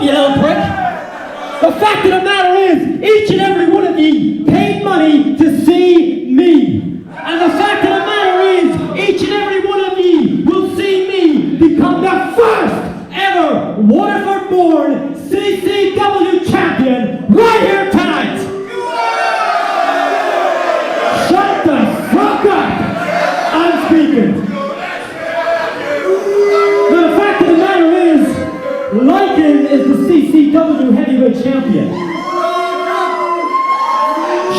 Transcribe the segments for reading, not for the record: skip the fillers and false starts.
up, you little prick. The fact of the matter is, each and every one of you paid money to see me. And the fact of the matter is, each and every one of you will see me become the first ever Waterford-born CCW champion right here tonight. Shut the fuck up! I'm speaking. Now the fact of the matter is, Lycan is the CCW heavyweight champion.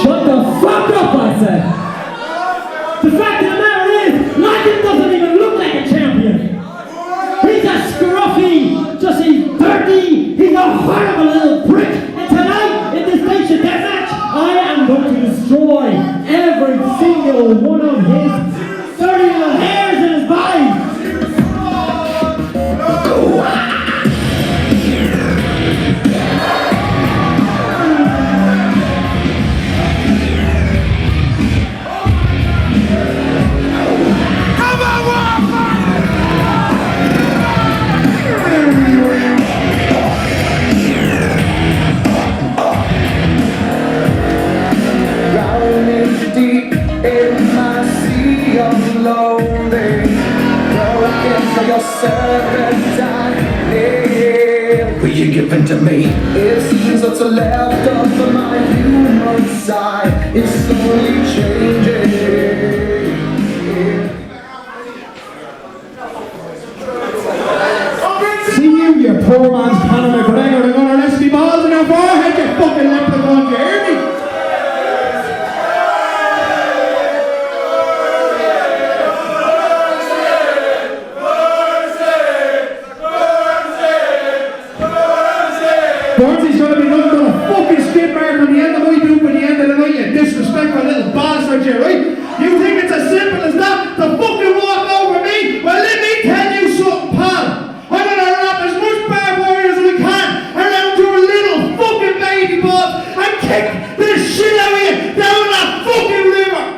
Shut the fuck up, I said. The fact of the matter is, Lycan doesn't even look like a champion. He's a scruffy, just he's dirty, he's a horrible little prick. And tonight, in this nation deathmatch, I am going to destroy every single one of his dirty little hairs in his body. Will you give in to me? It seems what's left of my human side is slowly changing. See you poor man's Conor McGregor. I'm gonna rest me balls in your forehead, you fucking leprechaun, you hear me? Burnsy's gonna be looking at a fucking skid mark on the end of my dupe at the end of the night, you disrespectful little bastard, you, right? You think it's as simple as that to fucking walk over me? Well, let me tell you something, pal. I'm gonna wrap as much barbed wire as I can around your little fucking baby balls and kick the shit out of you down the fucking river.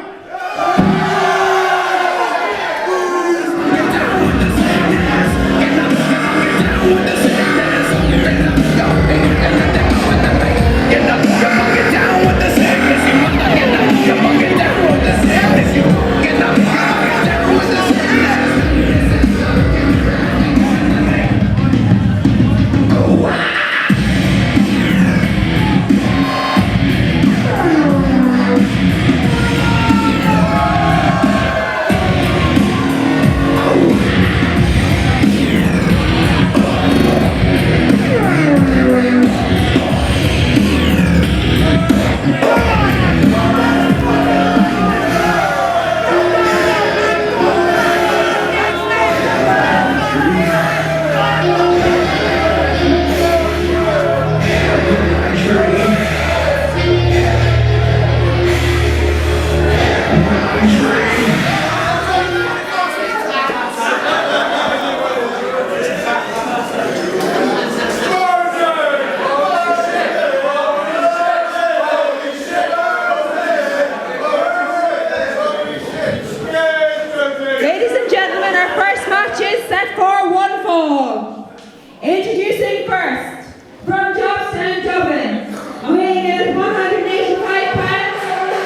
Introducing first, from Jobstown, Dublin, weighing in at 185 pounds,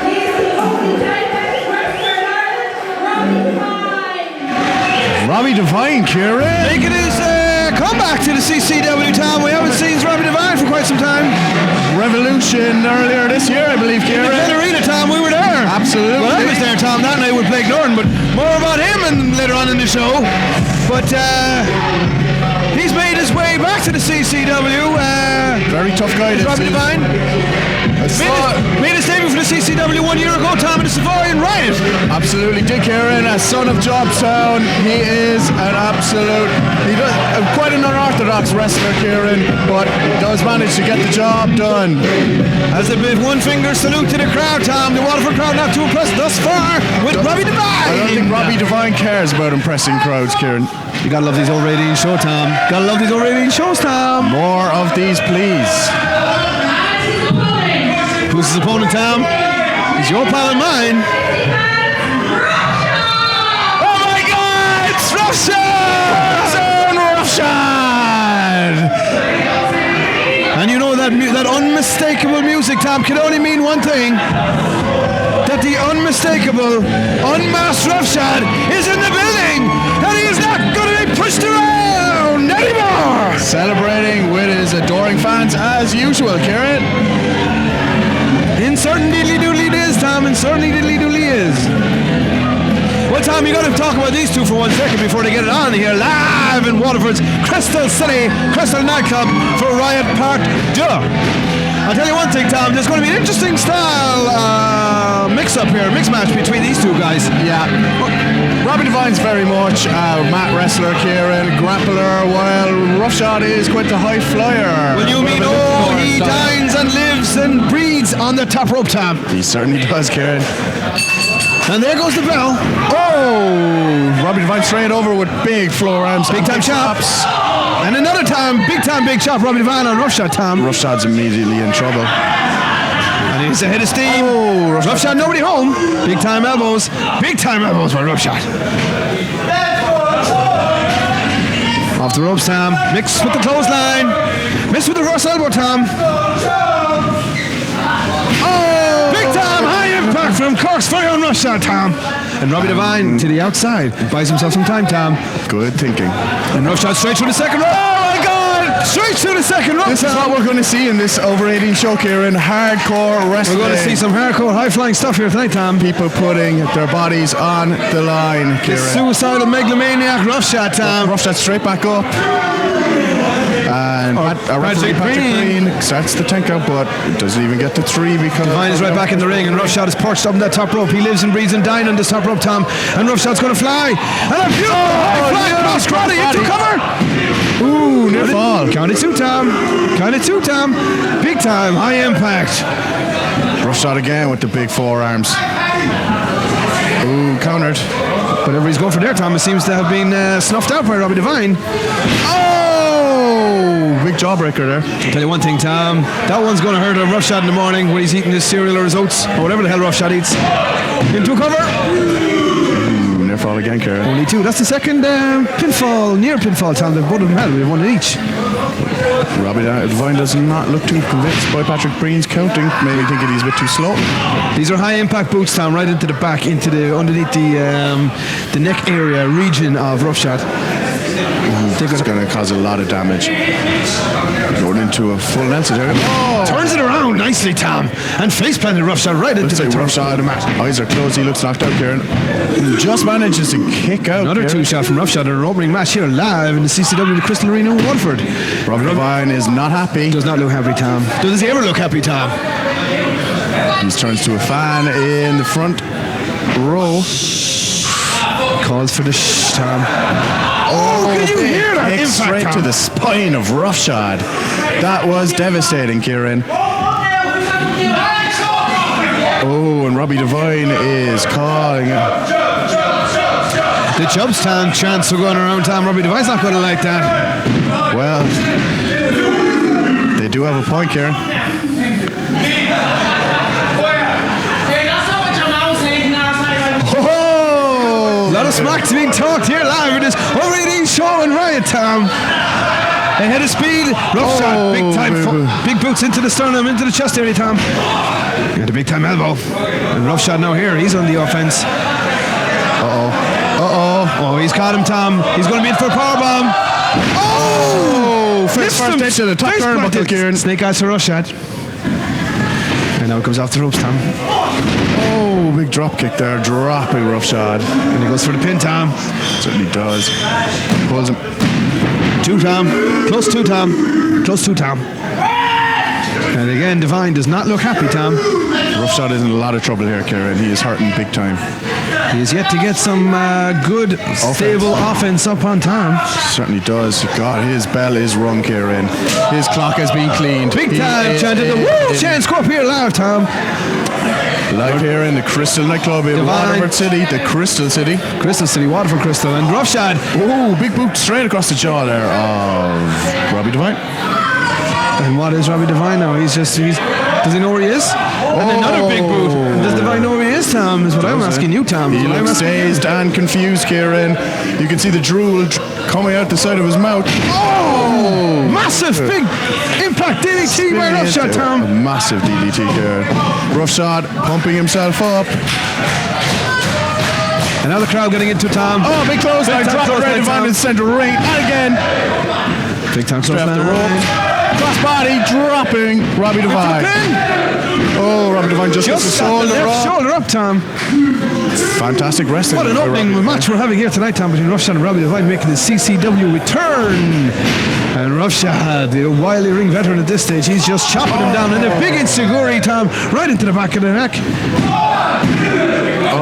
he is the only diabetic wrestler in Ireland, Robbie Devine. Robbie Devine, Kieran. Making his comeback to the CCW town. We haven't seen Robbie Devine for quite some time. Revolution earlier this year, I believe, Kieran. In the Arena, Tom, we were there. Absolutely. Well, I was there, Tom, that night with Blake Norton, but more about him and later on in the show. But he's made his way back to the CCW. Very tough guy, Robbie Devine. Made his debut for the CCW 1 year ago, Tom, in the Savoy and Riot. Absolutely, Dick Kieran, a son of Jobstown. He is an absolute, quite an unorthodox wrestler, Kieran, but does manage to get the job done. As a bit one finger salute to the crowd, Tom. The Waterford crowd not too impressed thus far with Robbie Devine. I don't think Robbie Devine cares about impressing crowds, Kieran. You gotta love these old radio shows, Tom. Gotta love these old radio shows, Tom. More of these, please. Who's his opponent, Tom? He's your pal and mine. Oh my God! It's Roughshod! Roughshod! that unmistakable music, Tom, can only mean one thing. That the unmistakable, unmasked Roughshod is in the building, and he is not going to be pushed around anymore. Celebrating with his adoring fans as usual, Kieran. In certain diddly doodly is, Tom, and certainly diddly doodly is. Well, Tom, you got to talk about these two for 1 second before they get it on here, live in Waterford's Crystal Nightclub for Riot Part 2. I'll tell you one thing, Tom, there's going to be an interesting style mix match between these two guys. Yeah. Robbie Devine's very much mat wrestler, Kieran, grappler, while Roughshod is quite the high flyer. Well, you mean, he dines and lives and breathes on the top rope, Tom. He certainly does, Kieran. And there goes the bell. Oh! Robbie Devine straight over with big floor arms. Big time chops. And another time, big chop, Robbie Devine on Roughshod, Tom. Roughshod's immediately in trouble. And he's ahead of steam. Oh, Roughshod, nobody home. Big time elbows by Roughshod. Off the ropes, Tom. Mix with the clothesline. Miss with the reverse elbow, Tom. Oh! Big time high impact from Cork's very own Roughshod, Tom. And Robbie Devine to the outside. Buys himself some time, Tom. Good thinking. And Roughshod straight through the second rope. Oh my God! Straight through the second rope. This is what we're going to see in this over 18 show, Kieran. Hardcore wrestling. We're going to see some hardcore high-flying stuff here tonight, Tom. People putting their bodies on the line, Kieran. The suicidal megalomaniac Roughshod, Tom. Roughshod straight back up. And Patrick Brien starts the tank out, but doesn't even get to 3 because Devine is right back in the ring, and Roughshod is perched up on that top rope. He lives and breathes and dines on this top rope, Tom. And Roughshod's going to fly. And a beautiful high fly cross body into cover. Ooh, near fall. Count it 2, Tom. Big time, high impact. Roughshod again with the big forearms. Ooh, countered. But everybody's going for there, Tom. It seems to have been snuffed out by Robbie Devine. Big jawbreaker there. I'll tell you one thing, Tom. That one's going to hurt a Roughshod in the morning when he's eating his cereal or his oats or whatever the hell Roughshod eats. Into a cover. Ooh, near fall again, Kieran. Only 2. That's the second pinfall, near pinfall, Tom. They've both of them had. We've won each. Robbie Devine does not look too convinced by Patrick Brien's counting. Maybe thinking he's a bit too slow. These are high impact boots, Tom, right into the back, underneath the neck area region of Roughshod. It's going to cause a lot of damage. Going into a full Nelson here. Oh. Turns it around nicely, Tom. And face planted Roughshod right into the Roughshod. Eyes are closed. He looks knocked out, Kieran. Just manages to kick out. Another 2-shot from Roughshod in an opening match here live in the CCW the Crystal Arena in Waterford. Robbie Devine is not happy. Does not look happy, Tom. Does he ever look happy, Tom? He turns to a fan in the front row. Calls for the Tom. Oh, can you hear that impact, straight Tom? To the spine of Roughshod. That was devastating, Kieran. Oh, and Robbie Devine is calling it. The Chubstown chants are going around, Tom. Robbie Devine's not going to like that. Well, they do have a point, Kieran. A lot of smack's being talked here live in this over-18 show in Riot, Tom. Ahead of speed, Roughshod, big time, big boots into the sternum, into the chest area, Tom. And a big time elbow. And Roughshod now here, he's on the offense. Oh, he's caught him, Tom. He's going to be in for a powerbomb. Oh! First hit to the top turnbuckle, Kieran. Snake eyes for Roughshod. And now it comes off the ropes, Tom. Oh, big drop kick there, dropping Roughshod. And he goes for the pin, Tom. Certainly does. Pulls him. 2, Tom. Close 2, Tom. And again, Devine does not look happy, Tom. Roughshod is in a lot of trouble here, Kieran. He is hurting big time. He is yet to get some good, stable offense up on Tom. Certainly does. God, his bell is rung, Kieran. His clock has been cleaned. Big time chanted the woo chant. Go up here live, Tom. Live here in the Crystal Nightclub in Waterford City, the Crystal City, Waterford Crystal, and Roughshod. Oh, big boot straight across the jaw there of Robbie Devine. And what is Robbie Devine now? Does he know where he is? And another big boot. Does Devine know where he is? confused, Tom, is what I'm asking you, Tom. He looks dazed and confused, Kieran. You can see the drool coming out the side of his mouth. Oh! Massive, big impact DDT by Roughshod, Tom. A massive DDT, Kieran. Roughshod pumping himself up. And now the crowd getting into Tom. Oh, big close line. Drop the red Devine in the center ring. And again. Big time straight off the rope. Cross body dropping Robbie Devine. Oh, Robbie Devine just gets the shoulder up, Tom. Fantastic wrestling. What an opening match we're having here tonight, Tom, between Roughshod and Robbie Devine, making the CCW return. And Roughshod, the wily ring veteran at this stage, he's just chopping him down in a big enziguri, Tom, right into the back of the neck.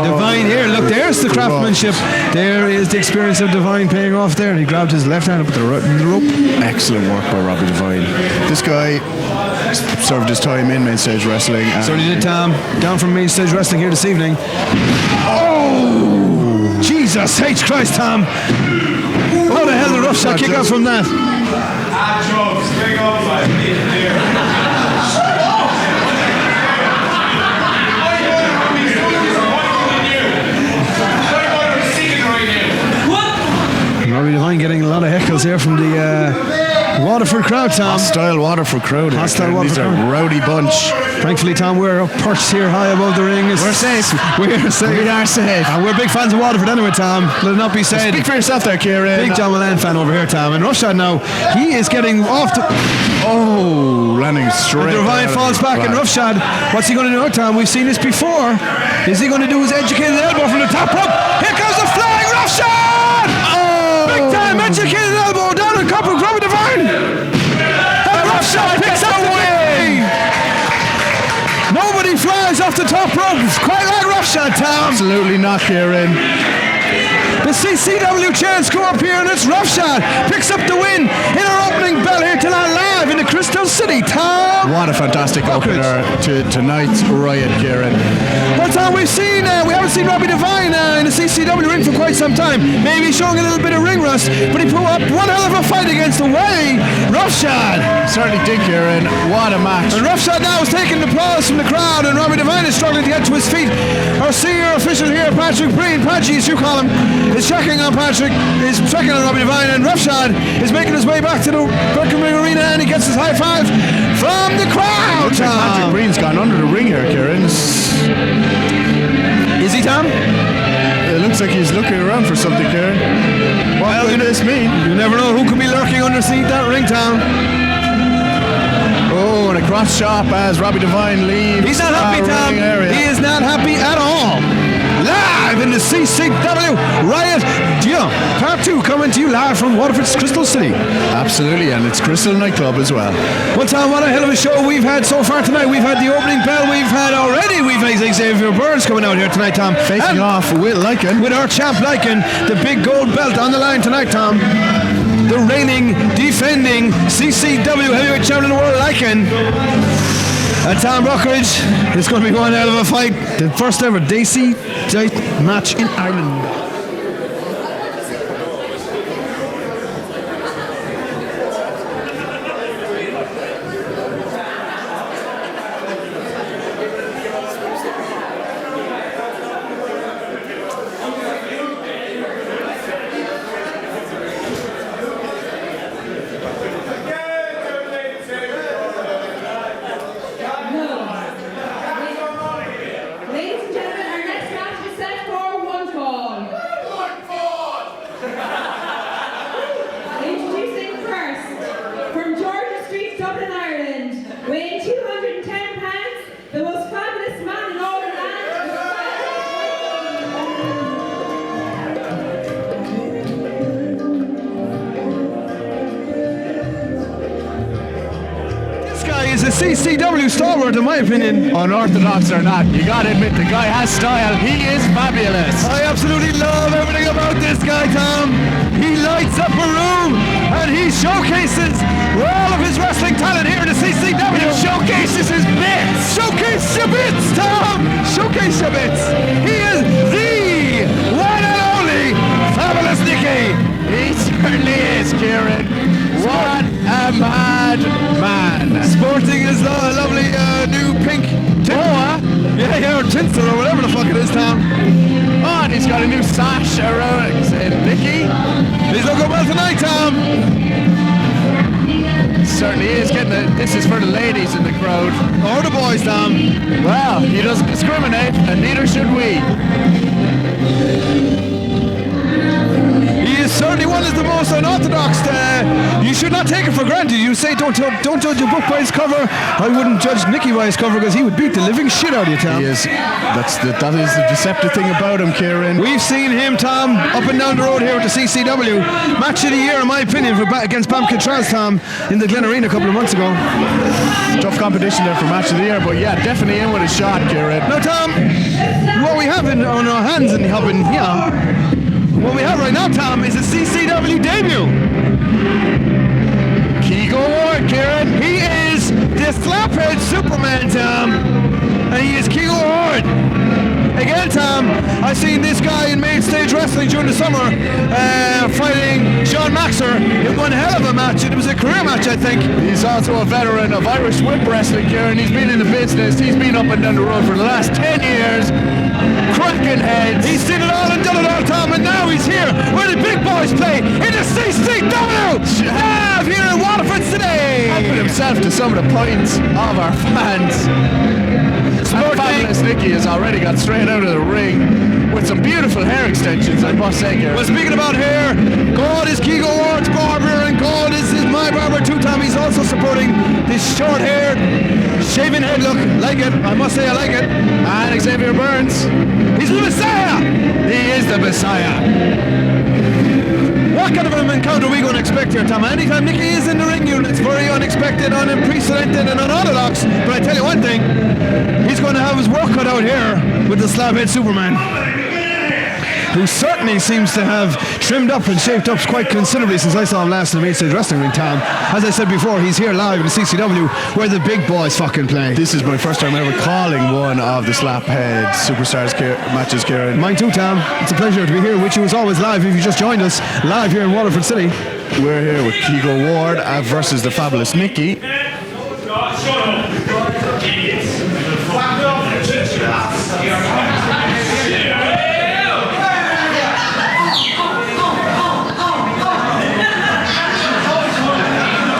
Devine here, look, there's the craftsmanship. There is the experience of Devine paying off there. And he grabbed his left hand and put the rope. Excellent work by Robbie Devine. This guy served his time in main stage wrestling. So he did, Tom. Down from main stage wrestling here this evening. Oh! Jesus H. Christ, Tom. How the hell did Roughshod kick out from that? Robbie Devine getting a lot of heckles here from the Waterford crowd, Tom. Hostile Waterford crowd. Hostile Waterford crowd. These are a rowdy bunch. Thankfully, Tom, we're perched here high above the ring. We're safe. We're safe. We are safe. And we're big fans of Waterford anyway, Tom. Let it not be said. Speak for yourself there, Kieran. Big John Malone fan over here, Tom. And Roughshod now, he is getting off to... Oh, landing straight. And Devine falls back, and Roughshod, what's he going to do now, Tom? We've seen this before. Is he going to do his educated elbow from the top rope? Here comes the flying Roughshod! Oh! Big time educated elbow down the cup of Robbie Devine. And Roughshod picks up the win. Nobody flies off the top rope quite like Roughshod, Tom. Absolutely not, Kieran. The CCW chants go up here, and it's Roughshod picks up the win in our opening bell here tonight live in the Crystal City, Tom. What a fantastic opener to tonight's Riot, Kieran. Well, Tom, we haven't seen Robbie Devine in the CCW ring for quite some time. Maybe showing a little bit of ring rust, but he put up one hell of a fight against the way Roughshod. Certainly did, Kieran. What a match. And Roughshod now is taking the applause from the crowd, and Robbie Devine is struggling to get to his feet. Our senior official here, Patrick Brien, Padgy as you call him, is checking on Robbie Devine, and Roughshod is making his way back to the Buckeridge Arena, and he gets his high five from the crowd, Tom. Patrick Brien's gone under the ring here, Kieran. Is he, Tom? It looks like he's looking around for something, Kieran. What could this mean? You never know who could be lurking underneath that ring, Tom. Oh, and a cross chop as Robbie Devine leaves. He's not happy, Tom. He is not happy at all. Live in the CCW Riot Part 2 coming to you live from Waterford's Crystal City. Absolutely, and it's Crystal Nightclub as well. Well, Tom, what a hell of a show we've had so far tonight. We've had the opening bell. We've had Xavier Burns coming out here tonight, Tom. Facing off with Lycan. With our champ Lycan, the big gold belt on the line tonight, Tom. The reigning, defending CCW heavyweight champion of the world, Lycan. And Tom Buckeridge, it's going to be one hell of a fight. The first ever D.O.C. match in Ireland. CCW stalwart, in my opinion. Unorthodox or not, you gotta admit the guy has style. He is fabulous. I absolutely love everything about this guy, Tom. He lights up a room and he showcases all of his wrestling talent here in the CCW. He showcases his bits. Showcase your bits, Tom. Showcase your bits. He is the one and only fabulous Nikki. He certainly is, Kieran. What a mad man. Sporting his lovely new pink boa. Yeah, grey hair tinsel or whatever the fuck it is, Tom. Oh, and he's got a new sash around it. Nikki. He's looking well tonight, Tom. Certainly is getting it. This is for the ladies in the crowd. Or the boys, Tom. Well, he doesn't discriminate, and neither should we. He is certainly one of the most unorthodox. You should not take it for granted. You say don't judge a book by its cover. I wouldn't judge Nicky by his cover because he would beat the living shit out of you, Tom. He is. That is the deceptive thing about him, Kieran. We've seen him, Tom, up and down the road here with the CCW. Match of the year, in my opinion, against Bam Kitraz, Tom, in the Glen Arena a couple of months ago. Tough competition there for match of the year, but yeah, definitely in with a shot, Kieran. Now, Tom, what we have on our hands and what we have right now, Tom, is a CCW debut. Keego Ward, Kieran. He is the Slaphead Superman, Tom. And he is Keego Ward. Again, Tom, I've seen this guy in main stage wrestling during the summer fighting Sean Maxer in one hell of a match. It was a career match, I think. He's also a veteran of Irish whip wrestling, Kieran. He's been in the business. He's been up and down the road for the last 10 years. Cracking heads. He's seen it all and done it all, Tom, and now he's here where the big boys play in the CCW live here in Waterford today. Helping himself to some of the points of our fans. Fabulous Nikki has already got straight out of the ring with some beautiful hair extensions, I must say, Kieran. Well, speaking about hair, God is Keego Ward's barber and God is my barber too, Tom. He's also supporting this short-haired, shaven head look. Like it. I must say I like it. And Xavier Burns. He's the Messiah! He is the Messiah. What kind of an encounter are we going to expect here, Tom? Anytime Nicky is in the ring unit, it's very unexpected, unprecedented and unorthodox. But I tell you one thing, he's going to have his work cut out here with the Slaphead Superman, who certainly seems to have trimmed up and shaped up quite considerably since I saw him last in the main stage wrestling ring, Tom. As I said before, he's here live in the CCW where the big boys fucking play. This is my first time ever calling one of the Slaphead Superstars matches, Kieran. Mine too, Tom. It's a pleasure to be here with you as always live. If you just joined us, live here in Waterford City. We're here with Keego Ward versus the fabulous Nikki.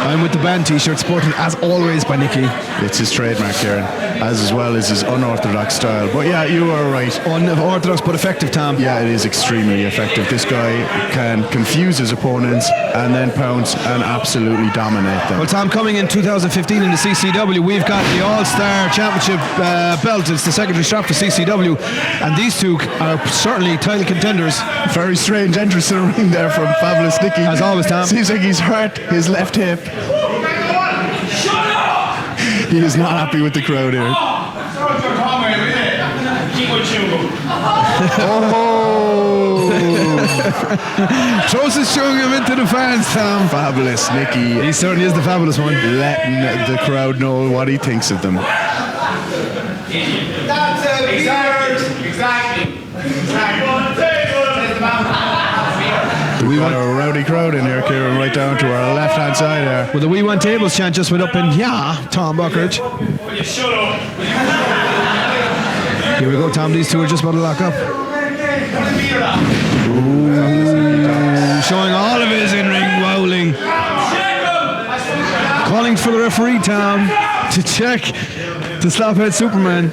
I'm with the band t-shirt sported as always by Nicky. It's his trademark, Kieran, as well as his unorthodox style. But yeah, you are right. Unorthodox but effective, Tom. Yeah, it is extremely effective. This guy can confuse his opponents and then pounce and absolutely dominate them. Well, Tom, coming in 2015 in the CCW, we've got the All-Star Championship belt. It's the secondary strap for CCW, and these two are certainly title contenders. Very strange entrance to the ring there from fabulous Nikki. As always, Tom. Seems like he's hurt his left hip. He is not happy with the crowd here. Oh! Throws his chewing him into the fans, Tom. Fabulous Nikki. He certainly is the fabulous one. Letting the crowd know what he thinks of them. That's it. Exactly. We got a rowdy crowd in here, Kieran, right down to our left-hand side there. Well, the We Want Tables chant just went up in Tom Buckeridge. Shut up. Here we go, Tom. These two are just about to lock up. Ooh, showing all of his in-ring wowling. Calling for the referee, Tom, to check the Slaphead Superman.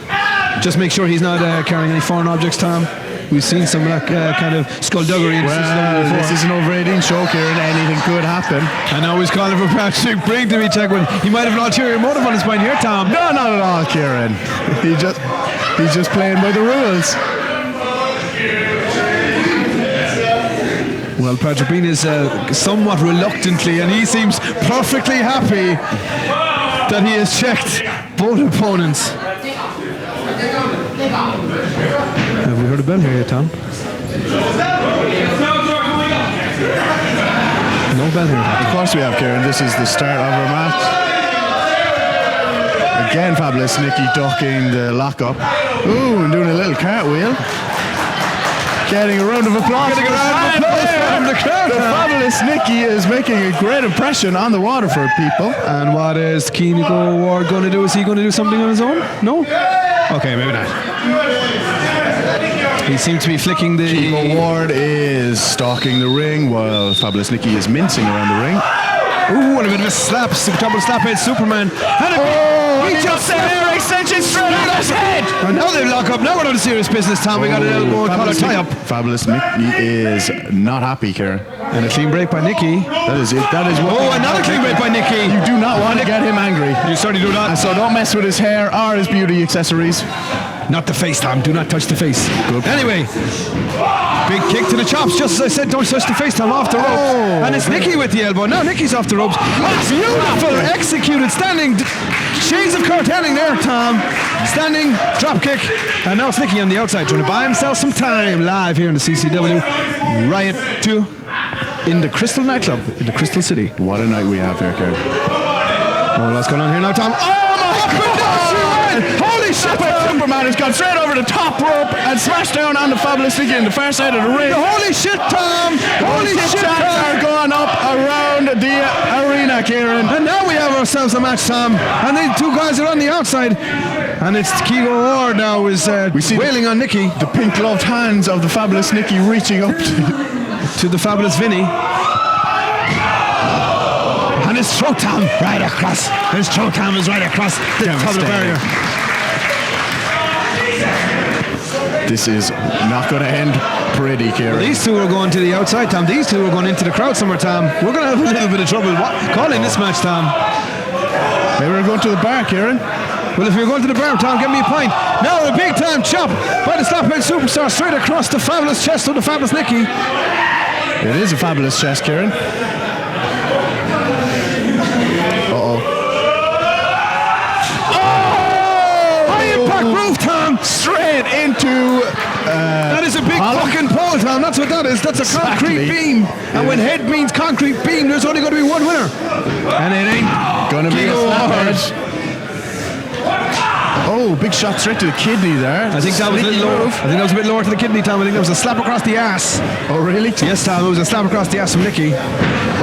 Just make sure he's not carrying any foreign objects, Tom. We've seen some kind of skullduggery in Well, this is an over 18 show, Kieran. Anything could happen. I know he's calling for Patrick Brink to be checked, but he might have an ulterior motive on his mind here, Tom. No, not at all, Kieran. He's just playing by the rules. Well, Patrick Brink is somewhat reluctly, and he seems perfectly happy that he has checked both opponents. Have we heard a bell here yet, Tom? No bell here. Of course we have, Kieran. This is the start of our match. Again, fabulous Nikki ducking the lockup. Ooh, and doing a little cartwheel. Getting a round of applause. Getting a round of applause from the crowd. The fabulous Nikki is making a great impression on the Waterford people. And what is Keego Ward going to do? Is he going to do something on his own? No? Okay, maybe not. He seems to be flicking the... Keego Ward is stalking the ring while Fabulous Nicky is mincing around the ring. Ooh, and a bit of a slap. Double slaphead Superman. And he just said air extension straight on his head. And now they lock up. Now we're on serious business, Tom. We got an elbow and collar tie up. Fabulous Nicky is not happy, Kieran. And a clean break by Nikki. That is it. That is what. Oh, another clean break by Nikki. You do not want to get him angry. You certainly do not. And so don't mess with his hair or his beauty accessories. Not the face, Tom. Do not touch the face. Good. Anyway, big kick to the chops. Just as I said, don't touch the face, Tom. Off the ropes. And it's Nikki with the elbow. Now Nikki's off the ropes. Oh, beautiful. Executed. Standing. Shades of curtailing there, Tom. Standing. Drop kick. And now it's Nikki on the outside trying to buy himself some time. Live here in the CCW. Riot 2 in the Crystal nightclub in the Crystal City. What a night we have here, Kieran. Oh, what's going on here now, Tom? Oh, my goodness! Holy shit! Superman has gone straight over the top rope and smashed down on the Fabulous Nicky in the far side of the ring. Holy shit, Tom! Holy shit, Tom! Are going up around the arena, Kieran. And now we have ourselves a match, Tom. And the two guys are on the outside. And it's Keego Ward now is wailing on Nikki. The pink gloved hands of the Fabulous Nicky reaching up to the Fabulous Vinny. And his throat, Tom, right across. His throat, Tom, is right across the top of the barrier. This is not going to end pretty, Kieran. Well, these two are going to the outside, Tom. These two are going into the crowd somewhere, Tom. We're going to have a little bit of trouble calling this match, Tom. Maybe we're going to the bar, Kieran. Well, if you're going to the bar, Tom, give me a pint. Now a big time chop by the Slaphead Superstar straight across the Fabulous chest of the Fabulous Nicky. It is a fabulous chest, Kieran. Roof, Tom, straight into that is a big fucking pole, Tom. That's what that is. That's a concrete beam. And when head means concrete beam, there's only going to be one winner. And it ain't going to be a Slaphead. Oh, big shot straight to the kidney there. I think that was a little low. I think that was a bit lower to the kidney, Tom. I think that was a slap across the ass. Oh, really? Yes, Tom. It was a slap across the ass from Nikki.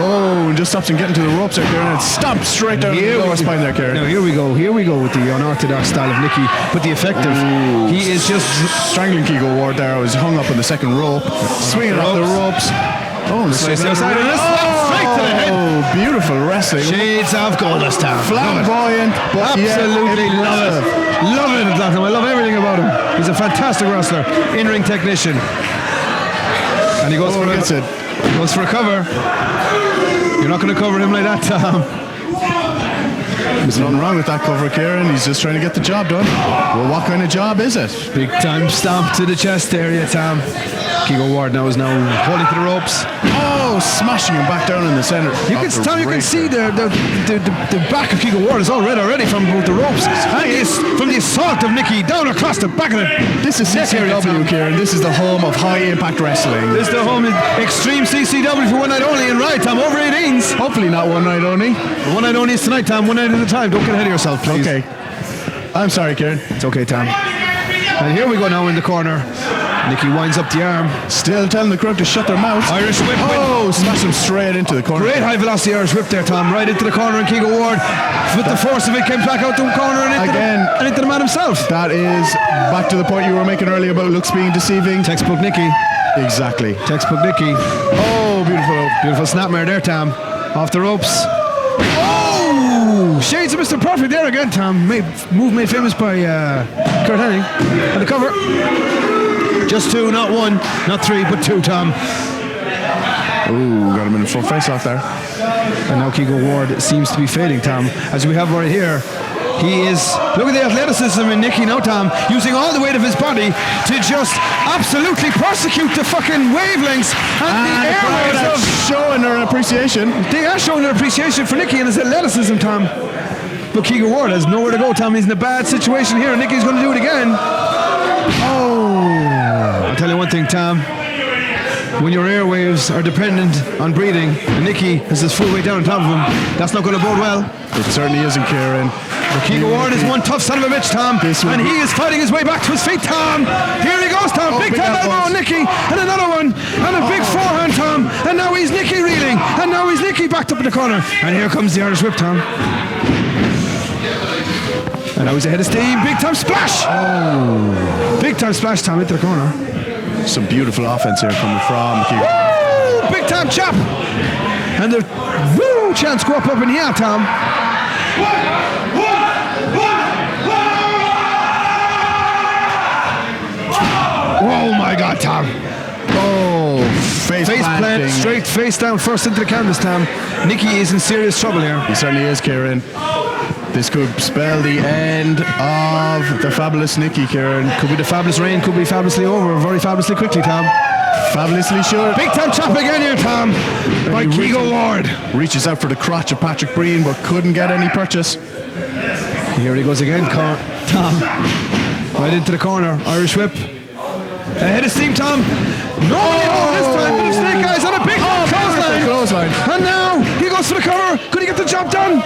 Oh, and just stops him getting to the ropes there, Kieran. It stomped straight down the lower spine there, Kieran. Now, here we go. Here we go with the unorthodox style of Nikki, but the effective. Ooh. He is just strangling Keego Ward there. I was hung up on the second rope, swinging off the ropes. Oh, and straight to the head. Oh, beautiful wrestling. Shades of Goldust Town. Flamboyant. Absolutely love it. Love it, Tom. I love everything about him. He's a fantastic wrestler, in-ring technician. And he goes for a cover. You're not going to cover him like that, Tom. There's nothing wrong with that cover, Kieran. He's just trying to get the job done. Well, what kind of job is it? Big time stomp to the chest area, Tom. Keego Ward now is holding to the ropes. Oh, smashing him back down in the center. You can see the back of Keego Ward is all red already from both the ropes. And it's from the assault of Nikki down across the back of it. This is CCW, Kieran. This is the home of high impact wrestling. This is the home of extreme CCW for one night only in Riot, Tom. Over 18s. Hopefully not one night only. One night only is tonight, Tom. One night at a time. Don't get ahead of yourself, please. Okay. I'm sorry, Kieran. It's okay, Tom. And here we go now in the corner. Nikki winds up the arm. Still telling the crowd to shut their mouths. Irish whip. Oh, smash him straight into the corner. Great high velocity Irish whip there, Tom. Right into the corner, and Keego Ward, with the force of it, came back out to the corner and into the man himself. That is back to the point you were making earlier about looks being deceiving. Textbook Nikki. Exactly. Textbook Nikki. Oh, beautiful. Beautiful snapmare there, Tom. Off the ropes. Oh! Shades of Mr. Perfect there again, Tom. Move made famous by Kurt Hennig. And the cover. Just two, not one, not three, but two, Tom. Ooh, got him in the front face off there. And now Keego Ward seems to be fading, Tom. As we have right here, he is, look at the athleticism in Nikki now, Tom, using all the weight of his body to just absolutely persecute the fucking wavelengths and the airwaves of... showing their appreciation. They are showing their appreciation for Nikki and his athleticism, Tom. But Keego Ward has nowhere to go, Tom. He's in a bad situation here, and Nikki's going to do it again. Oh! I'll tell you one thing, Tom. When your airwaves are dependent on breathing, and Nikki has his full weight down on top of him, that's not going to bode well. It certainly isn't, Kieran. But Keego Ward is one tough son of a bitch, Tom, and he is fighting his way back to his feet, Tom. Here he goes, Tom. Big time elbow on Nikki, and another one, and a big forehand, Tom. And now he's Nikki reeling, and now he's Nikki backed up in the corner. And here comes the Irish whip, Tom. And now he's ahead of steam. Big time splash. Oh. Big time splash, Tom, into the corner. Some beautiful offense here coming from Keego. Big time chop. And the woo chance go up in the air, Tom. Oh my God, Tom. Oh, face plant, straight face down first into the canvas, Tom. Nicky is in serious trouble here. He certainly is, Kieran. This could spell the end of the fabulous Nicky, Kieran. Could be the fabulous reign, could be fabulously over, very fabulously quickly, Tom. Fabulously sure. Big time chop again here, Tom, by Keego Ward. Reaches out for the crotch of Patrick Brien, but couldn't get any purchase. Here he goes again, Tom. Right into the corner, Irish whip. Ahead of steam, Tom. No, this time, but Snake Eyes on a big clothesline. And now he goes for the cover. Could he get the job done?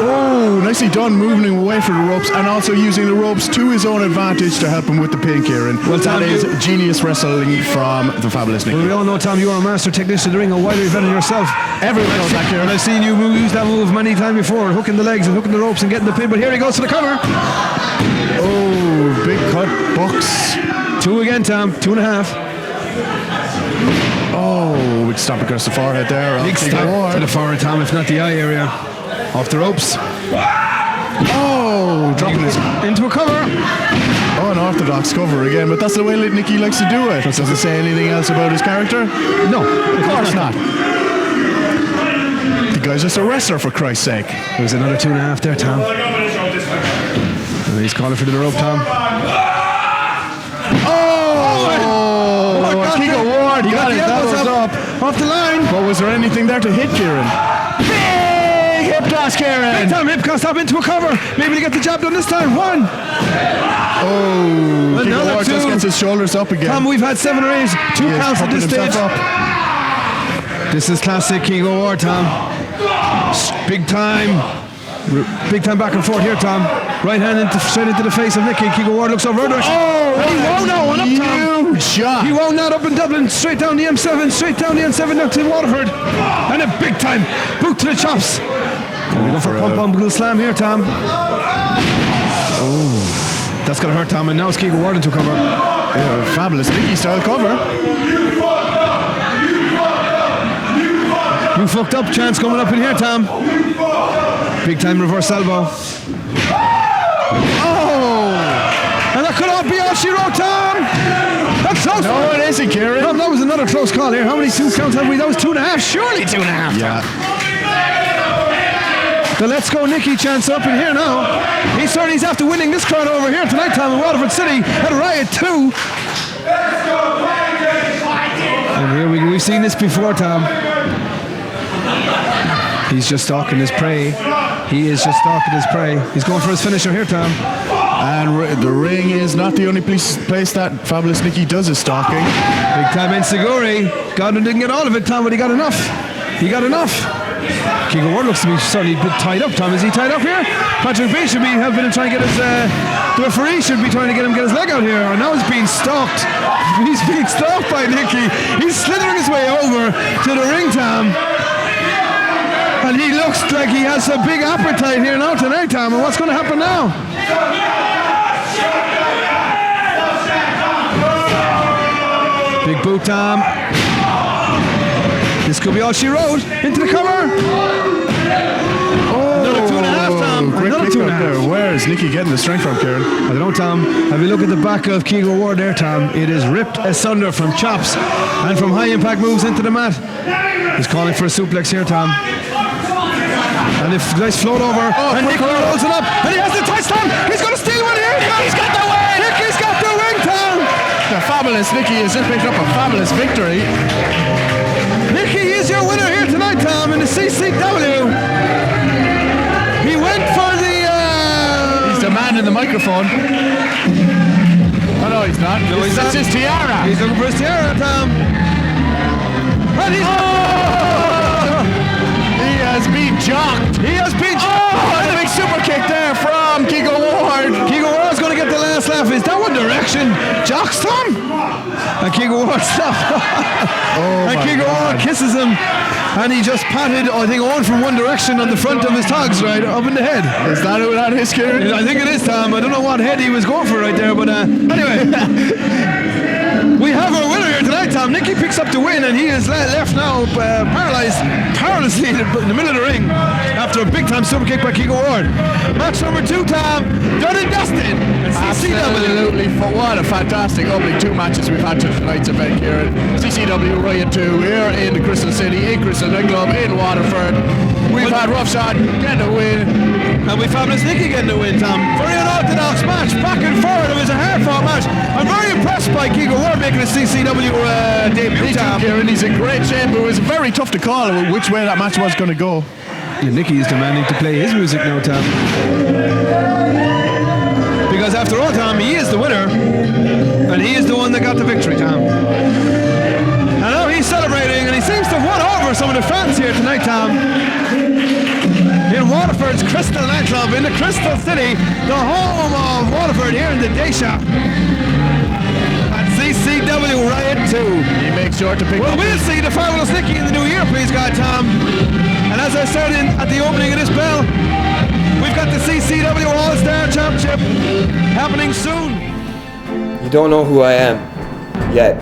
Oh, nicely done, moving away from the ropes and also using the ropes to his own advantage to help him with the pin, Kieran. Well, that is genius wrestling from the fabulous Nicky. Well, we all know, Tom, you are a master technician of the ring, a wider event than yourself. Everyone knows that, Kieran. I've seen you use that move many times before, hooking the legs and hooking the ropes and getting the pin, but here he goes for the cover. Oh, big cut, Bucks. 2 again, Tom, 2.5. Oh, big stop across the forehead there. Big stop to the forehead, Tom, if not the eye area. Off the ropes. Oh, dropping his into a cover. Oh, an orthodox cover again, but that's the way that Nicky likes to do it. Does it say anything else about his character? No, of course not. The guy's just a wrestler, for Christ's sake. There's another 2.5 there, Tom. And he's calling for the rope, Tom. Oh, Keego Ward, he got his elbows up. Off the line. But was there anything there to hit, Kieran? Hip toss, Kieran. Big time hip toss up into a cover. Maybe to get the job done this time. 1. Oh, Keego Ward just gets his shoulders up again. Tom, we've had 7 or 8. 2 counts at this stage. This is classic Keego Ward, Tom. Big time back and forth here, Tom. Right hand straight into the face of Nicky. Keego Ward looks over. Oh, he won't now. One up, Tom. Shot. He won't not up in Dublin. Straight down the M7. Straight down the M7 down to Waterford. And a big time boot to the chops. We go for a pump little slam here, Tom. Oh, that's gonna hurt, Tom. And now it's Keego Ward into cover. Yeah, fabulous Nicky style cover. You fucked up chance coming up in here, Tom. Big time reverse elbow. Oh! And that could all be all she wrote, Tom. That's close. No, it isn't, Kieran. No, that was another close call here. How many 2 counts have we? That was 2.5. Surely 2.5. Yeah. The Let's Go Nicky chance up in here now. He certainly is after winning this crowd over here tonight, Tom, in Waterford City at Riot 2. And here we've seen this before, Tom. He's just stalking his prey. He is just stalking his prey. He's going for his finisher here, Tom. And the ring is not the only place that fabulous Nicky does his stalking. Big time Enziguri. Godwin didn't get all of it, Tom, but he got enough. He got enough. Keego Ward looks to be certainly a bit tied up, Tom. Is he tied up here? Patrick Brien should be helping him try and get his... the referee should be trying to get his leg out here. And now he's being stalked. He's being stalked by Nicky. He's slithering his way over to the ring, Tom. And he looks like he has a big appetite here now tonight, Tom. And what's going to happen now? Big boot, Tom. This could be all she wrote. Into the cover. Oh, another 2.5, Tom. Great Another 2.5. Where is Nicky getting the strength from, Kieran? I don't know, Tom. Have you look at the back of Keego Ward there, Tom? It is ripped asunder from chops and from high impact moves into the mat. He's calling for a suplex here, Tom. And if guys float over, and Nicky rolls it up, and he has the touchdown. He's going to steal one here. He's got the win. Nicky's got the win, Tom. The fabulous Nicky has just picked up a fabulous victory. Nicky is your winner here tonight, Tom, in the CCW. He went for the... He's the man in the microphone. Oh, no, he's not. No, he's not. It's his tiara. He's looking for his tiara, Tom. And he's... He has been jocked. He has been jocked. Oh, and a big super kick there from Keego Ward. Keego Ward's going to get the last laugh. Is that One Direction? Jocks, Tom? And Keego Ward stops. And Keego Ward kisses him. And he just patted, I think, on from one direction on the front of his togs, right, up in the head. Is that who that is, Kieran? I think it is, Tom. I don't know what head he was going for right there, but anyway. We have our winner here tonight, Tom. Nicky picks up the win, and he is left now perilously in the middle of the ring after a big-time super kick by Keego Ward. Match number 2, Tom. Done and dusted. Absolutely. What a fantastic opening 2 matches we've had to tonight's event, Kieran. CCW Riot 2 here in the Crystal City, in Crystal Nightclub in Waterford. We've had Roughshod getting a win. And we've Fabulous Nicky getting the win, Tom. Very unorthodox match, back and forward. It was a hard-fought match. I'm very impressed by Keego Ward making a CCW debut, Tom. Kieran, he's in great shape. It was very tough to call which way that match was going to go. Yeah, Nicky is demanding to play his music now, Tom. Because after all, Tom, he is the winner. And he is the one that got the victory, Tom. And now he's celebrating, and he seems to have won over some of the fans here tonight, Tom. In Waterford's Crystal Nightclub in the Crystal City, the home of Waterford here in the day shop. At CCW Riot 2. He makes sure to pick up. Well, we'll see the Fabulous Nicky in the new year, please God, Tom. And as I said at the opening of this bell, we've got the CCW All-Star Championship happening soon. You don't know who I am yet.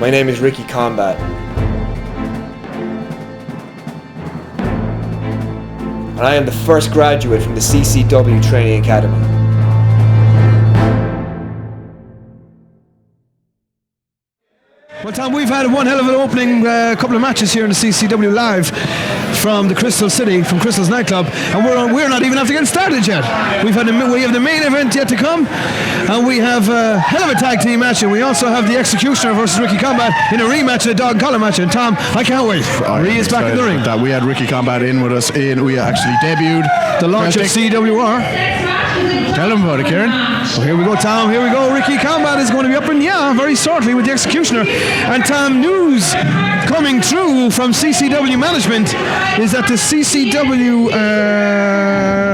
My name is Ricky Combat. And I am the first graduate from the CCW Training Academy. Well, Tom, we've had one hell of an opening couple of matches here in the CCW Live from the Crystal City, from Crystal's Nightclub, and we're not even after getting started yet. We have the main event yet to come, and we have a hell of a tag team match, and we also have the Executioner versus Ricky Combat in a rematch, a dog and collar match. And Tom, I can't wait. He is back in the ring. That we had Ricky Combat in with us. We actually debuted The launch of CWR. Tell him about it, Kieran. Well, here we go, Tom. Here we go. Ricky Combat is going to be up in very shortly with the Executioner. And Tom, news coming through from CCW management is that the CCW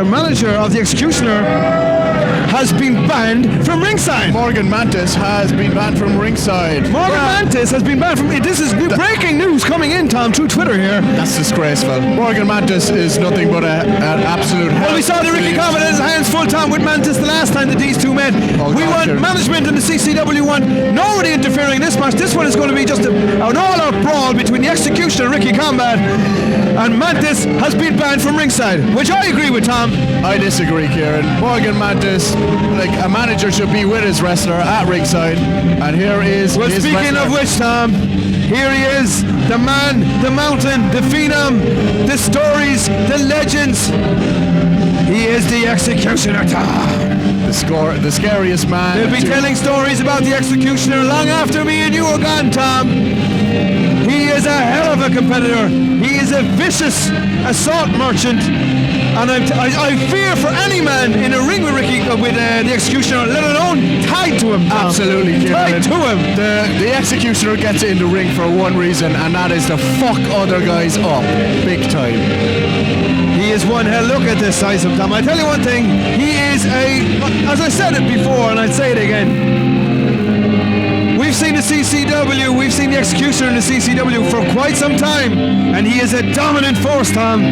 manager of the Executioner has been banned from ringside. Morgan Mantis has been banned from ringside. Morgan Mantis has been banned from... This is breaking news coming in, Tom, through Twitter here. That's disgraceful. Morgan Mantis is nothing but an absolute... Well, we saw the Ricky Combat in his hands full time with Mantis the last time that these two met. We want management and the CCW want nobody interfering in this match. This one is going to be just an all-out brawl between the Executioner and Ricky Combat. And Mantis has been banned from ringside, which I agree with, Tom. I disagree, Kieran. Morgan Mantis, like a manager, should be with his wrestler at ringside. And here is well, his speaking wrestler. of which, Tom, here he is, the man, the mountain, the phenom, the stories, the legends. He is the Executioner, Tom. The scariest man. They'll be telling stories about the Executioner long after me and you are gone, Tom. He is a hell of a competitor. He is a vicious assault merchant. And I fear for any man in a ring with Ricky, with the Executioner, let alone tied to him, Tom. Absolutely, Kieran. Tied to him. The Executioner gets in the ring for one reason, and that is to fuck other guys up big time. He is one hell. Look at this size of Tom. I tell you one thing. He is as I said it before, and I'd say it again. We've seen the CCW, we've seen the Executioner in the CCW for quite some time, and he is a dominant force, Tom.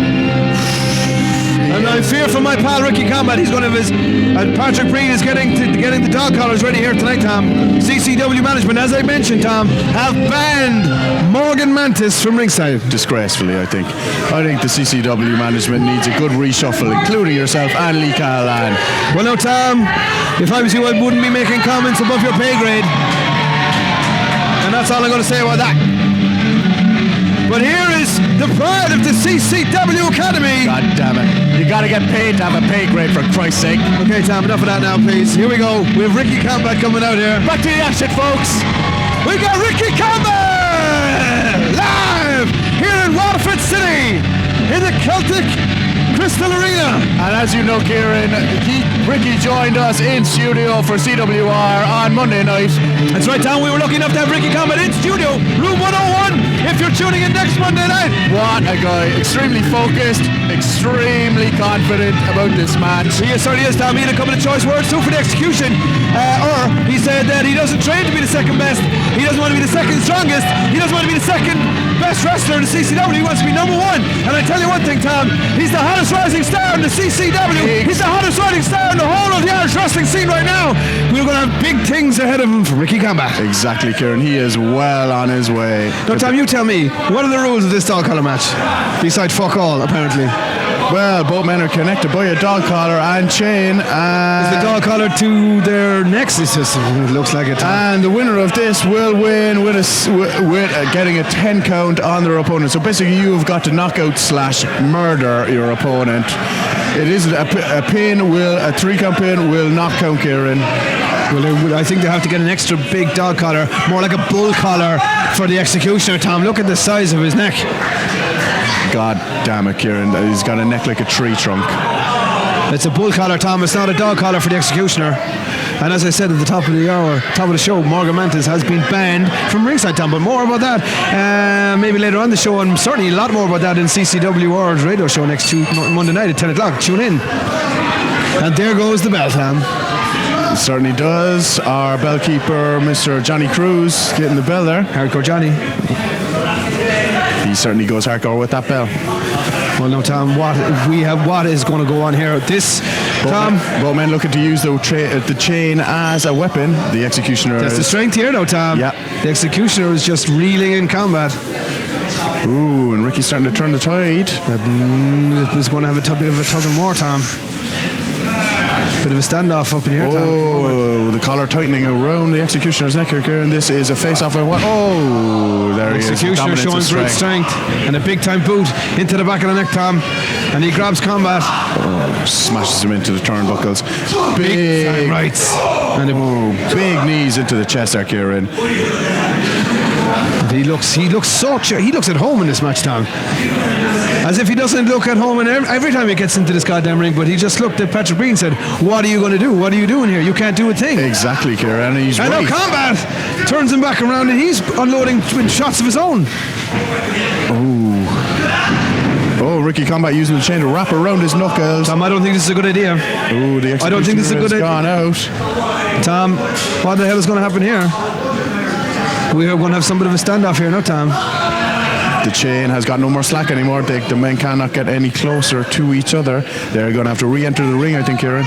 And I fear for my pal Ricky Combat. He's going to have his... And Patrick Brien is getting the dog collars ready here tonight, Tom. CCW management, as I mentioned, Tom, have banned Morgan Mantis from ringside. Disgracefully, I think. I think the CCW management needs a good reshuffle, including yourself and Lee Cahalane. Well, now, Tom, if I was you, I wouldn't be making comments above your pay grade. And that's all I'm going to say about that. But here is the pride of the CCW Academy. God damn it. You gotta get paid to have a pay grade, for Christ's sake. Okay, Tom, enough of that now, please. Here we go. We have Ricky Combat coming out here. Back to the action, folks. We got Ricky Combat live here in Waterford City in the Celtic Crystal Arena. And as you know, Kieran, Ricky joined us in studio for CWR on Monday night. That's right, Tom. We were lucky enough to have Ricky Combat in studio, room 101, if you're tuning in next Monday night. What a guy. Extremely focused, extremely confident about this match. He certainly is, Tom. He had a couple of choice words too for the execution. Or he said that he doesn't train to be the second best. He doesn't want to be the second strongest. He doesn't want to be the second best wrestler in the CCW. He wants to be number one. And I tell you one thing, Tom, he's the hottest rising star in the CCW. He's the hottest rising star in the whole of the Irish wrestling scene right now. We're going to have big things ahead of him for Ricky Combat. Exactly, Kieran. He is well on his way. Now, Tom, you tell me, what are the rules of this dog collar match? Besides fuck all, apparently. Well, both men are connected by a dog collar and chain. Is the dog collar to their necks? It looks like it. And the winner of this will win with getting a 10 count on their opponent. So basically, you've got to knock out / murder your opponent. It is a pin a 3 count pin will not count, Kieran. Well, I think they have to get an extra big dog collar, more like a bull collar for the executioner, Tom. Look at the size of his neck. God damn it, Kieran. He's got a neck like a tree trunk. It's a bull collar, Tom. It's not a dog collar for the executioner. And as I said at the top of the show, Morgan Mantis has been banned from ringside, Tom. But more about that maybe later on the show, and certainly a lot more about that in CCW World Radio Show next Monday night at 10 o'clock. Tune in. And there goes the bell, Tom. It certainly does. Our bellkeeper, Mr. Johnny Cruz, getting the bell there. Hardcore Johnny. He certainly goes hardcore with that bell. Well, now, Tom, what is going to go on here? Both men looking to use the chain as a weapon. The executioner. That's the strength here, now, Tom. Yeah. The executioner is just reeling in combat. Ooh, and Ricky's starting to turn the tide. He's going to have a bit of a tug and war, Tom. Bit of a standoff up in here, Tom. Oh, the collar tightening around the executioner's neck here, and this is a face-off. Oh, there he is. Executioner showing great strength and a big-time boot into the back of the neck, Tom. And he grabs combat. Oh, smashes him into the turnbuckles. Big rights. And big knees into the chest there, Kieran. He looks at home in this match, Tom. As if he doesn't look at home every time he gets into this goddamn ring, but he just looked at Patrick Brien and said, what are you going to do? What are you doing here? You can't do a thing. Exactly, Kieran. And now combat turns him back around and he's unloading with shots of his own. Oh, Ricky Combat using the chain to wrap around his knuckles. Tom, I don't think this is a good idea. Oh, the executioner I don't think this is a good idea. Gone out. Tom, what the hell is going to happen here? We're going to have some bit of a standoff here, no, Tom? The chain has got no more slack anymore. The men cannot get any closer to each other. They're going to have to re-enter the ring, I think, Kieran.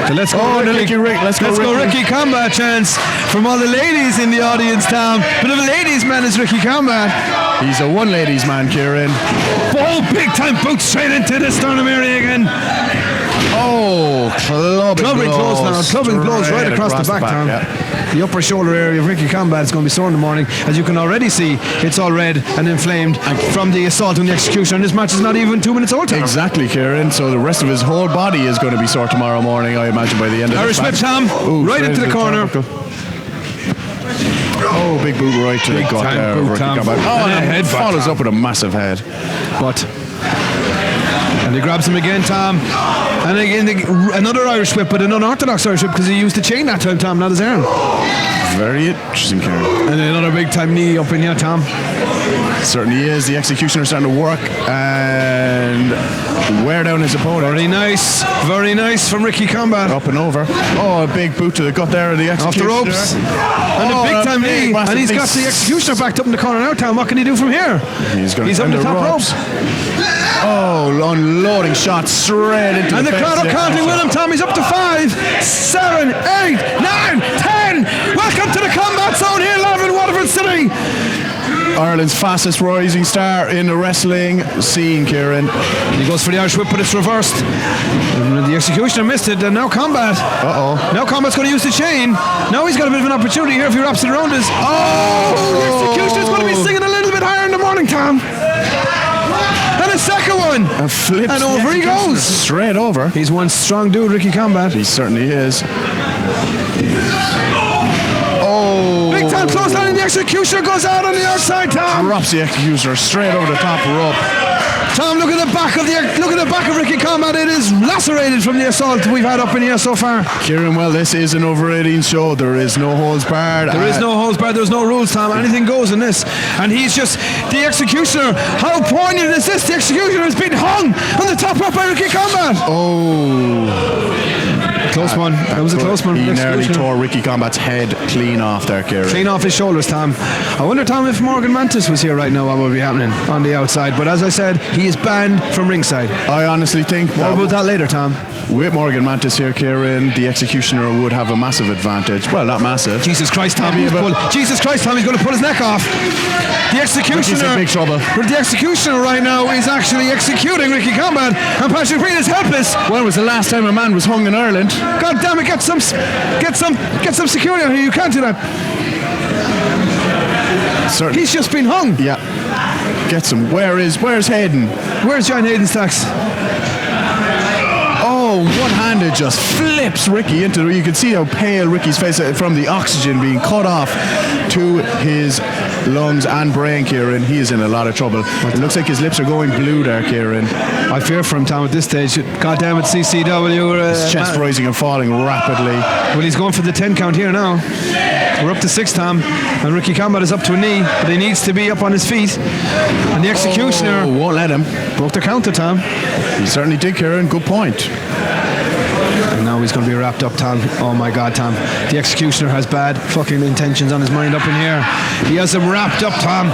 So let's go, Let's go, Ricky Combat chance from all the ladies in the audience, Tom. Bit of a ladies' man is Ricky Combat. He's a one ladies' man, Kieran. Oh, big-time boot straight into the sternum area again. Oh, clubbing blows now. Clubbing blows right across the back, Tom. Yeah. The upper shoulder area of Ricky Combat is going to be sore in the morning. As you can already see, it's all red and inflamed from the assault and the execution. And this match is not even 2 minutes old, Tom. Exactly, Kieran. So the rest of his whole body is going to be sore tomorrow morning, I imagine, by the end of Irish whip, Tom. Right into the corner. Oh, big boot right to the gut there of Ricky Combat. Oh, and head follows up with a massive head. And he grabs him again, Tom. And again, another Irish whip, but an unorthodox Irish whip because he used the chain that time, Tom, not his arm. Very interesting, Kieran. And another big time knee up in here, Tom. Certainly is. The executioner starting to work and wear down his opponent. Very nice from Ricky Combat. Up and over. Oh, a big boot to the gut there of the executioner. Off the ropes. And a big time knee. And he's got the executioner backed up in the corner now, Tom. What can he do from here? He's up the top ropes. Oh, unloading shots straight into and the crowd are counting with him, Tom. He's up to 5, 7, 8, 9, 10. Welcome to the combat zone here live in Waterford City. Ireland's fastest rising star in the wrestling scene, Kieran. He goes for the Irish whip, but it's reversed. And the executioner missed it, and now Combat. Now Combat's going to use the chain. Now he's got a bit of an opportunity here if he wraps it around us. The executioner's going to be singing a little bit higher in the morning, Tom. And a second one. And flips. And over he goes. Straight over. He's one strong dude, Ricky Combat. He certainly is. Big time close line, and the executioner goes out on the outside, Tom. Drops the executioner straight over the top rope. Tom, look at the back of Ricky Combat. It is lacerated from the assault we've had up in here so far. Kieran, well, this is an over 18 show. There is no holds barred. There's no rules, Tom. Anything goes in this. And he's just the executioner. How poignant is this? The executioner has been hung on the top rope by Ricky Combat. Close one. That was a close one. He nearly tore Ricky Combat's head clean off there, Kieran. Clean off his shoulders, Tom. I wonder, Tom, if Morgan Mantis was here right now, what would be happening on the outside. But as I said, he is banned from ringside. I honestly think More about that later, Tom. With Morgan Mantis here, Kieran, the executioner would have a massive advantage. Well, not massive. Jesus Christ, Tom. He's going to pull his neck off. The executioner. He's in big trouble. The executioner right now is actually executing Ricky Combat, and Patrick Brien is helpless. When was the last time a man was hung in Ireland? God damn it! Get some security on here. You can't do that. Certainly. He's just been hung. Yeah. Get some. Where's Hayden? Where's John Hayden's tax? One-handed just flips Ricky into. You can see how pale Ricky's face from the oxygen being cut off to his lungs and brain, Kieran. He is in a lot of trouble. It looks like his lips are going blue there, Kieran. I fear for him, Tom, at this stage. God damn it, CCW. His chest rising and falling rapidly. Well, he's going for the 10 count here now. We're up to 6, Tom, and Ricky Combat is up to a knee, but he needs to be up on his feet. And the executioner won't let him. Broke the counter, Tom. He certainly did, Kieran. Good point. And now he's going to be wrapped up, Tom. Oh my God, Tom. The executioner has bad fucking intentions on his mind up in here. He has him wrapped up, Tom.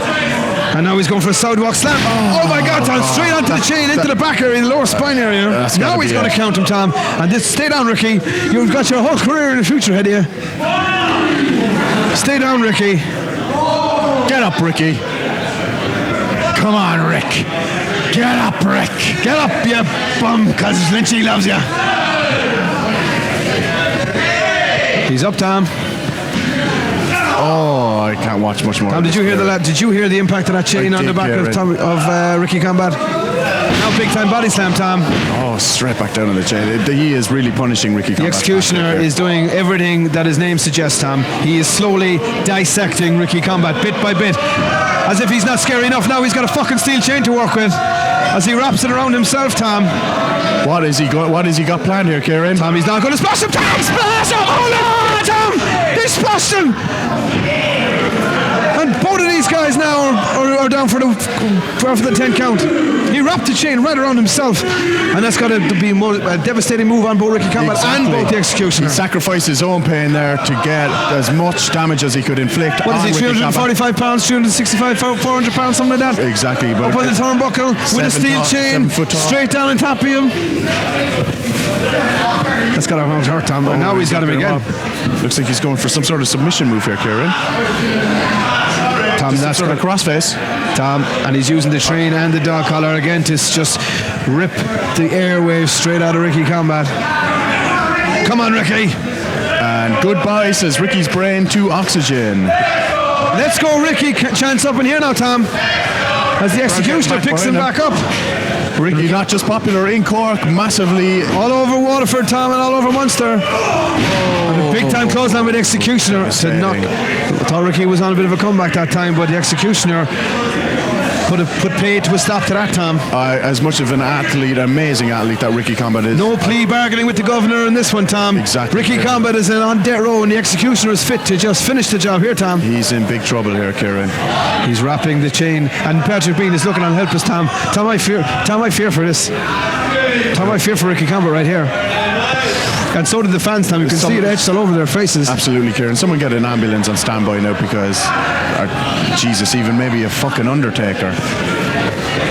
And now he's going for a sidewalk slam. Oh my God, Tom. Straight onto the chain, into the back area, the lower spine area. Now he's going to count him, Tom. And this, stay down, Ricky. You've got your whole career in the future ahead of you. Stay down, Ricky. Get up, Ricky. Come on, Rick. Get up, Rick. Get up, you bum, because Lynchy loves you. He's up, Tom. Oh, I can't watch much more. Tom, did you hear the impact of that chain on the back of Ricky Combat? Now big time body slam, Tom. Oh, straight back down on the chain. He is really punishing Ricky Combat. The executioner is doing everything that his name suggests, Tom. He is slowly dissecting Ricky Combat bit by bit. As if he's not scary enough, now he's got a fucking steel chain to work with. As he wraps it around himself, Tom. What has he got planned here, Kieran? Tom, he's not going to splash him. Tom, splash him! Oh no, Tom! He splashed him! And both of these guys now are down for the 10 count. He wrapped the chain right around himself, and that's got to be a devastating move on both Ricky Combat and both the executioner. He sacrificed his own pain there to get as much damage as he could inflict. What is he, 345 pounds, 365, 400 pounds, something like that? Exactly. Up on the turnbuckle with a steel chain, straight down on top of him. That's got to hurt, Tom. And now he's got him again. Looks like he's going for some sort of submission move here, Kieran. Tom, that's got a crossface. Tom, and he's using the train and the dog collar again to just rip the airwaves straight out of Ricky Combat. Come on, Ricky. And goodbye, says Ricky's brain to oxygen. Let's go, Ricky. Chance up in here now, Tom. As the executioner picks him back up. Ricky not just popular in Cork, massively all over Waterford, Tom, and all over Munster. And a big time clothesline with the executioner to knock. I thought Ricky was on a bit of a comeback that time, but the executioner put paid to a stop to that, Tom. As much of an athlete, amazing athlete that Ricky Combat is. No plea bargaining with the governor in this one, Tom. Exactly. Ricky Combat is on death row, and the executioner is fit to just finish the job here, Tom. He's in big trouble here, Kieran. He's wrapping the chain, and Patrick Brien is looking on helpless, Tom. Tom, I fear for this. Tom, I fear for Ricky Combat right here. And so did the fans, Tom. You can see it etched all over their faces. Absolutely, Kieran. Someone get an ambulance on standby now because, Jesus, even maybe a fucking undertaker.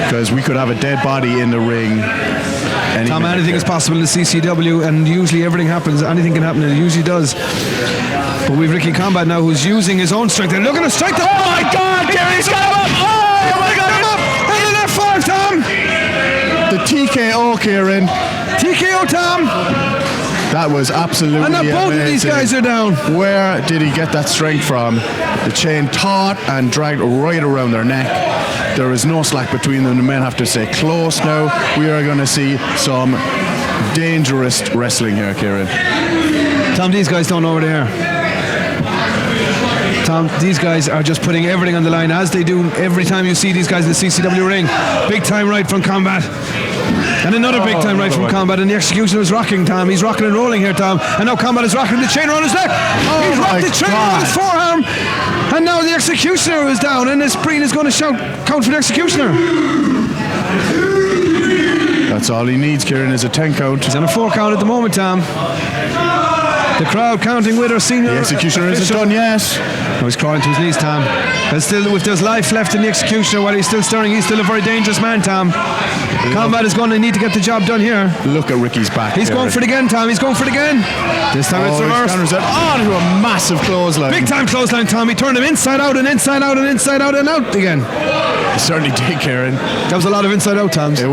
Because we could have a dead body in the ring. Tom, anything is possible in the CCW, and usually everything happens. Anything can happen, and it usually does. But we've Ricky Combat now who's using his own strength. They're looking to strike. Oh my God, Gary's got him up! Oh my God, him up! And an F5, Tom! The TKO, Kieran. TKO, Tom! That was absolutely amazing. And both of these guys are down. Where did he get that strength from? The chain taut and dragged right around their neck. There is no slack between them. The men have to stay close now. We are going to see some dangerous wrestling here, Kieran. Tom, these guys don't know where they are. Tom, these guys are just putting everything on the line, as they do every time you see these guys in the CCW ring. Big time right from Combat. And another big time right from Combat, and the Executioner is rocking, Tom. He's rocking and rolling here, Tom. And now Combat is rocking the chain around his neck. He's rocked the chain around his forearm. And now the Executioner is down, and this Brien is going to count for the Executioner. That's all he needs, Kieran, is a 10 count. He's on a 4 count at the moment, Tom. The crowd counting with our senior. The Executioner isn't done yet. Oh, he's crawling to his knees, Tom. And still, if there's life left in the Executioner while he's still stirring, he's still a very dangerous man, Tom. Combat is going to need to get the job done here. Look at Ricky's back. He's going for it again, Tom. He's going for it again. This time it's reversed. Onto a massive clothesline. Big time clothesline, Tom. He turned him inside out and inside out and inside out and out again. He certainly did, Kieran. That was a lot of inside out Toms. And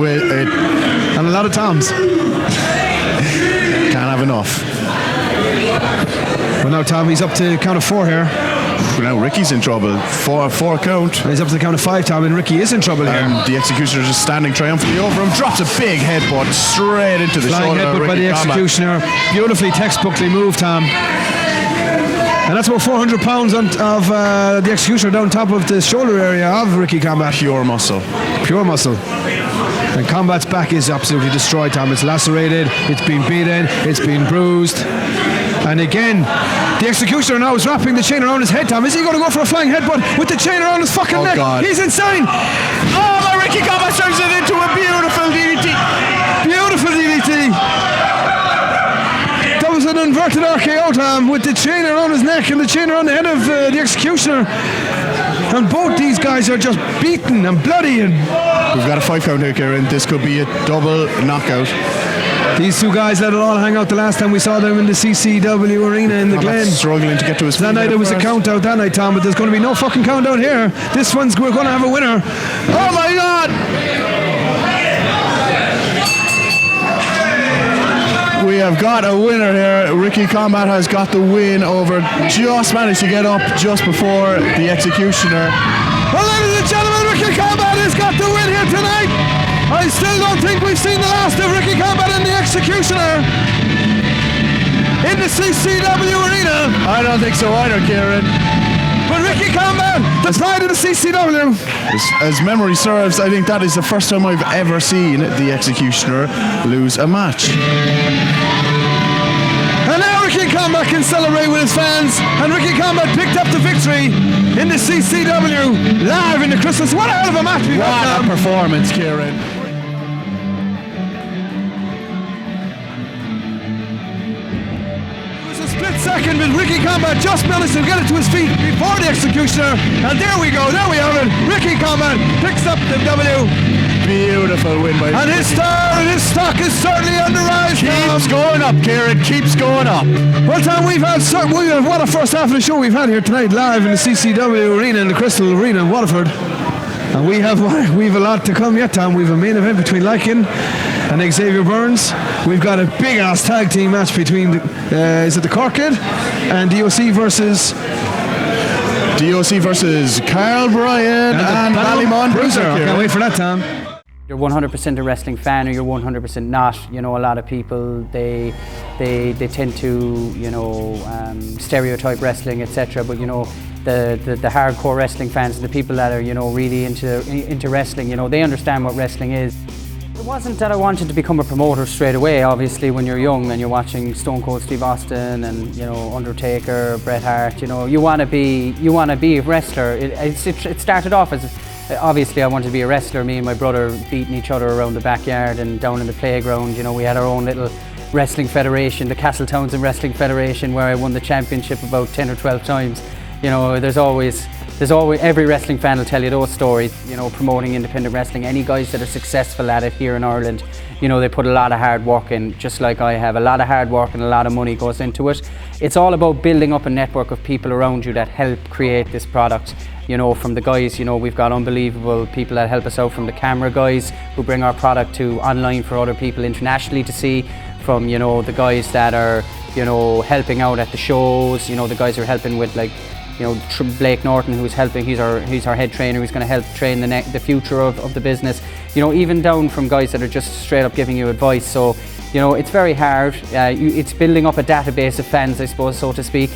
a lot of Toms. Can't have enough. Well, now Tom, he's up to count of 4 here. Now Ricky's in trouble. 4 count. He's up to the count of 5, Tom, and Ricky is in trouble here. The Executioner just standing triumphantly over him, drops a big headbutt straight into the Flying shoulder. Headbutt by the Executioner. Beautifully textbookly moved, Tom. And that's about 400 pounds of the Executioner down top of the shoulder area of Ricky Combat. Pure muscle. Pure muscle. And Combat's back is absolutely destroyed, Tom. It's lacerated, it's been beaten, it's been bruised. And again, the Executioner now is wrapping the chain around his head, Tom. Is he going to go for a flying headbutt with the chain around his fucking neck? God. He's insane. Oh, my Ricky Combat turns it into a beautiful DDT. Beautiful DDT. That was an inverted RKO, Tom, with the chain around his neck and the chain around the head of the Executioner. And both these guys are just beaten and bloody. And we've got a 5 count here, Kieran. This could be a double knockout. These two guys let it all hang out the last time we saw them in the CCW arena in the Glen. Struggling to get to his feet. That night there was a count out that night, Tom, but there's going to be no fucking count out here. This one's, we're going to have a winner. Oh my God! We have got a winner here. Ricky Combat has got the win over, just managed to get up just before the Executioner. Well, ladies and gentlemen, Ricky Combat has got the win here tonight. I still don't think we've seen the last of Ricky Combat and the Executioner in the CCW arena. I don't think so either, Kieran. But Ricky Combat, the pride of the CCW. As memory serves, I think that is the first time I've ever seen the Executioner lose a match. And now Ricky Combat can celebrate with his fans, and Ricky Combat picked up the victory in the CCW live in the Christmas. What a hell of a match we got! What a performance, Kieran. Split second, but Ricky Combat just managed to get it to his feet before the Executioner, and there we go, there we have it. Ricky Combat picks up the W. Beautiful win by and his star and his stock is certainly on the rise. Keeps going up, Kieran, keeps going up. Well, Tom, what a first half of the show we've had here tonight, live in the CCW arena, in the Crystal Arena in Waterford. And we have a lot to come yet, Tom. We've a main event between Lycan and Xavier Burns. We've got a big ass tag team match between is it the Cork kid and D.O.C versus Karl, Brien and Ballymun. Bruiser. Can't wait for that, Tom. You're 100% a wrestling fan, or you're 100% not. You know, a lot of people they tend to stereotype wrestling, etc. But you know, the hardcore wrestling fans, the people that are really into wrestling, they understand what wrestling is. It wasn't that I wanted to become a promoter straight away. Obviously, when you're young and you're watching Stone Cold Steve Austin and Undertaker, Bret Hart, you want to be a wrestler. It started off as obviously I wanted to be a wrestler. Me and my brother beating each other around the backyard and down in the playground. We had our own little wrestling federation, the Castle Townsend Wrestling Federation, where I won the championship about 10 or 12 times. There's always every wrestling fan will tell you those stories, promoting independent wrestling. Any guys that are successful at it here in Ireland, they put a lot of hard work in, just like I have. A lot of hard work and a lot of money goes into it. It's all about building up a network of people around you that help create this product. From the guys, we've got unbelievable people that help us out, from the camera guys who bring our product to online for other people internationally to see, from the guys that are helping out at the shows, the guys who are helping with Blake Norton, who's helping, he's our head trainer, who's going to help train the future of the business. Even down from guys that are just straight up giving you advice. So it's very hard. It's building up a database of fans, I suppose, so to speak.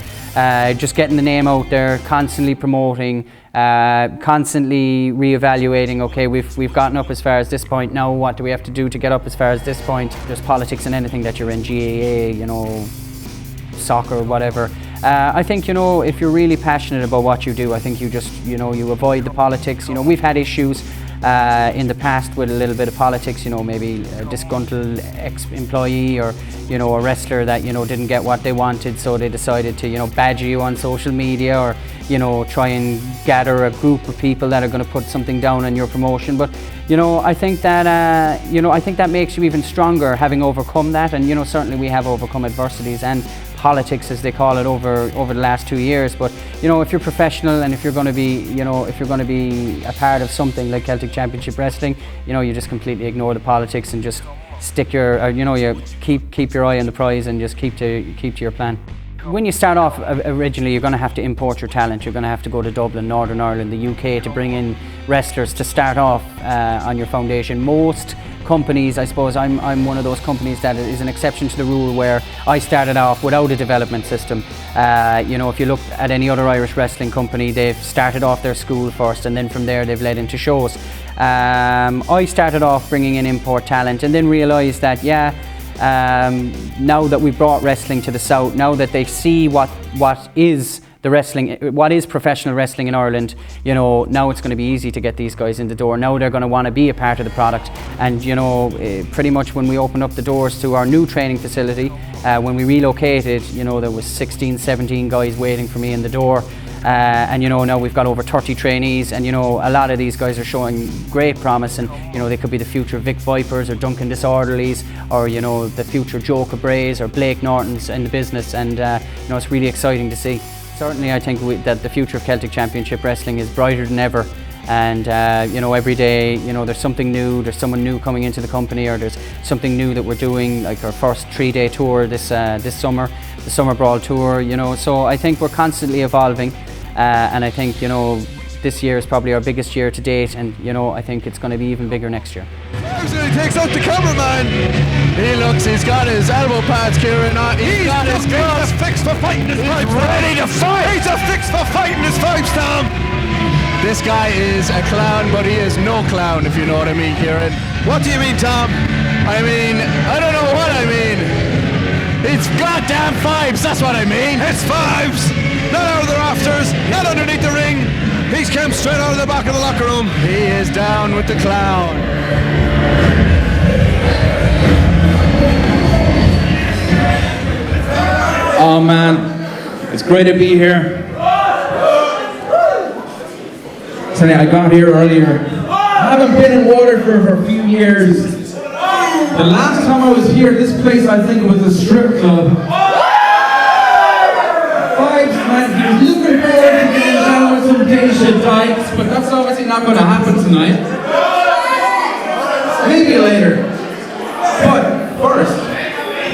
just getting the name out there, constantly promoting, constantly re-evaluating. Okay, we've gotten up as far as this point. Now what do we have to do to get up as far as this point? There's politics in anything that you're in, GAA, you know, soccer, whatever. I think, you know, if you're really passionate about what you do, I think you just, you know, you avoid the politics. You know, we've had issues in the past with a little bit of politics, you know, maybe a disgruntled ex-employee or, you know, a wrestler that, you know, didn't get what they wanted, so they decided to, you know, badger you on social media or, you know, try and gather a group of people that are going to put something down on your promotion. But, you know, I think that, you know, I think that makes you even stronger having overcome that. And, you know, certainly we have overcome adversities and politics, as they call it, over the last 2 years. But, you know, if you're professional and if you're going to be, you know, if you're going to be a part of something like Celtic Championship Wrestling, you know, you just completely ignore the politics and just stick your, you know, you keep your eye on the prize and just keep to your plan. When you start off, originally you're going to have to import your talent. You're going to have to go to Dublin, Northern Ireland, the UK to bring in wrestlers to start off on your foundation. Most companies, I suppose I'm one of those companies that is an exception to the rule, where I started off without a development system. You know, if you look at any other Irish wrestling company, they've started off their school first and then from there they've led into shows. I started off bringing in import talent and then realised that, yeah, now that we've brought wrestling to the south, now that they see what is the wrestling, what is professional wrestling in Ireland, you know, now it's going to be easy to get these guys in the door. Now they're going to want to be a part of the product. And, you know, pretty much when we opened up the doors to our new training facility, when we relocated, you know, there was 16, 17 guys waiting for me in the door. And, you know, now we've got over 30 trainees, and, you know, a lot of these guys are showing great promise, and, you know, they could be the future Vic Vipers or Duncan Disorderlies, or, you know, the future Joe Cabrays or Blake Nortons in the business. And, you know, it's really exciting to see. Certainly I think that the future of Celtic Championship Wrestling is brighter than ever. And, you know, every day, you know, there's something new, there's someone new coming into the company, or there's something new that we're doing, like our first 3-day tour this summer, the Summer Brawl Tour, you know. So I think we're constantly evolving, and I think, you know, this year is probably our biggest year to date, and, you know, I think it's going to be even bigger next year. He takes out the cameraman. He looks, he's got his elbow pads, Kieran. He's got his gloves. He's fixed for fighting his pipes. Ready to fight. He's a fix for fighting his pipes, Tom. This guy is a clown, but he is no clown, if you know what I mean, Kieran. What do you mean, Tom? I mean, I don't know what I mean. It's goddamn fives, that's what I mean. It's fives. Not out of the rafters, not underneath the ring. He's come straight out of the back of the locker room. He is down with the clown. Oh man, it's great to be here. Today I got here earlier. I haven't been in Waterford for a few years. The last time I was here, this place, I think it was a strip club. Vibes, man, he was looking forward to getting down with some patient dykes, but that's obviously not going to happen tonight. Maybe later. But first,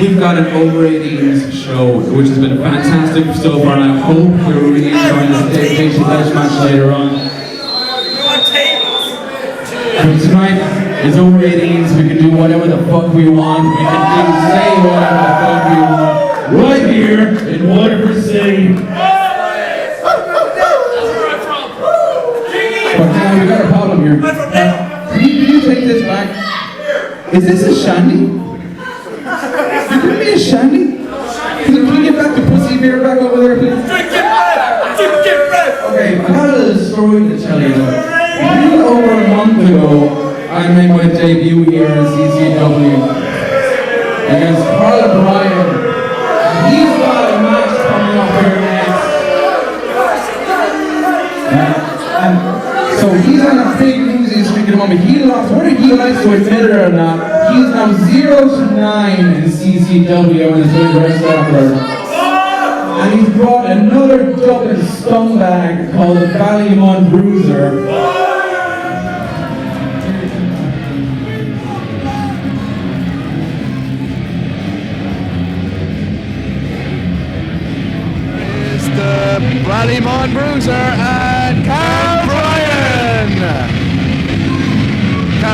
we've got an over 18s show, which has been fantastic so far, and I hope you're really enjoying this dedication match later on. And tonight is over 18s, we can do whatever the fuck we want, we can say whatever the fuck we want, right here in Waterford City. But now we got a problem here. Can you take this back? Is this a shandy? You give me a shandy? Can you get back the pussy beer back over there, please? Okay, I got a little story to tell you. A little over a month ago, I made my debut here in CCW against Karl Brien. He's got a match coming up here next. So he's on a big losing streak at the moment. He lost, whether he likes to admit it or not, he's now 0-9 in CCW on his way to Waterford. And he's brought another Dublin scumbag called the Ballymun Bruiser. Ballymun Bruiser and Brien.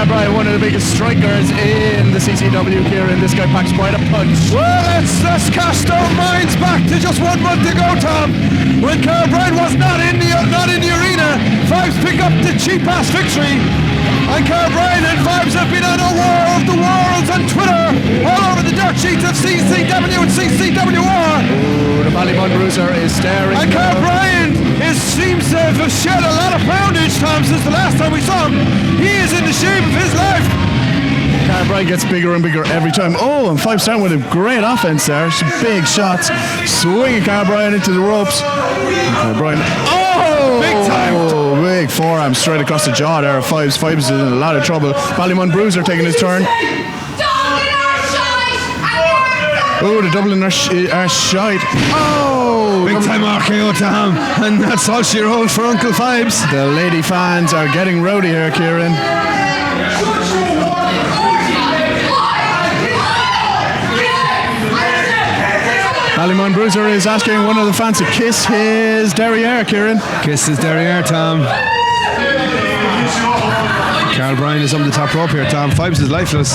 Brien, one of the biggest strikers in the CCW here, and this guy packs quite a punch. Well, let's cast our minds back to just 1 month ago, Tom, when Karl Brien was not in the arena. Vibes pick up the cheap-ass victory, and Karl Brien and Vibes have been on a war of the worlds on Twitter, all over the dirt sheets of CCW and CCWR. Ooh, the Ballymun Bruiser is staring. And Karl Brien seems to have shed a lot of poundage, Tom, since the last time we saw him. He is in the shape of his life. Karl Brien gets bigger and bigger every time. Oh, and 5 starting with a great offense there. Some big shots. Swinging Karl Brien into the ropes. Karl Brien. Oh! Big time! Oh, big forearm straight across the jaw there. Fives is in a lot of trouble. Ballymun Bruiser taking his turn. Oh, the Dublin are shite. Oh! Big time RKO to him. And that's all she rolled for Uncle Vibes. The lady fans are getting rowdy here, Kieran. Ballymun Bruiser is asking one of the fans to kiss his derriere, Kieran. Kiss his derriere, Tom. Karl Brien is on the top rope here, Tom. Vibes is lifeless.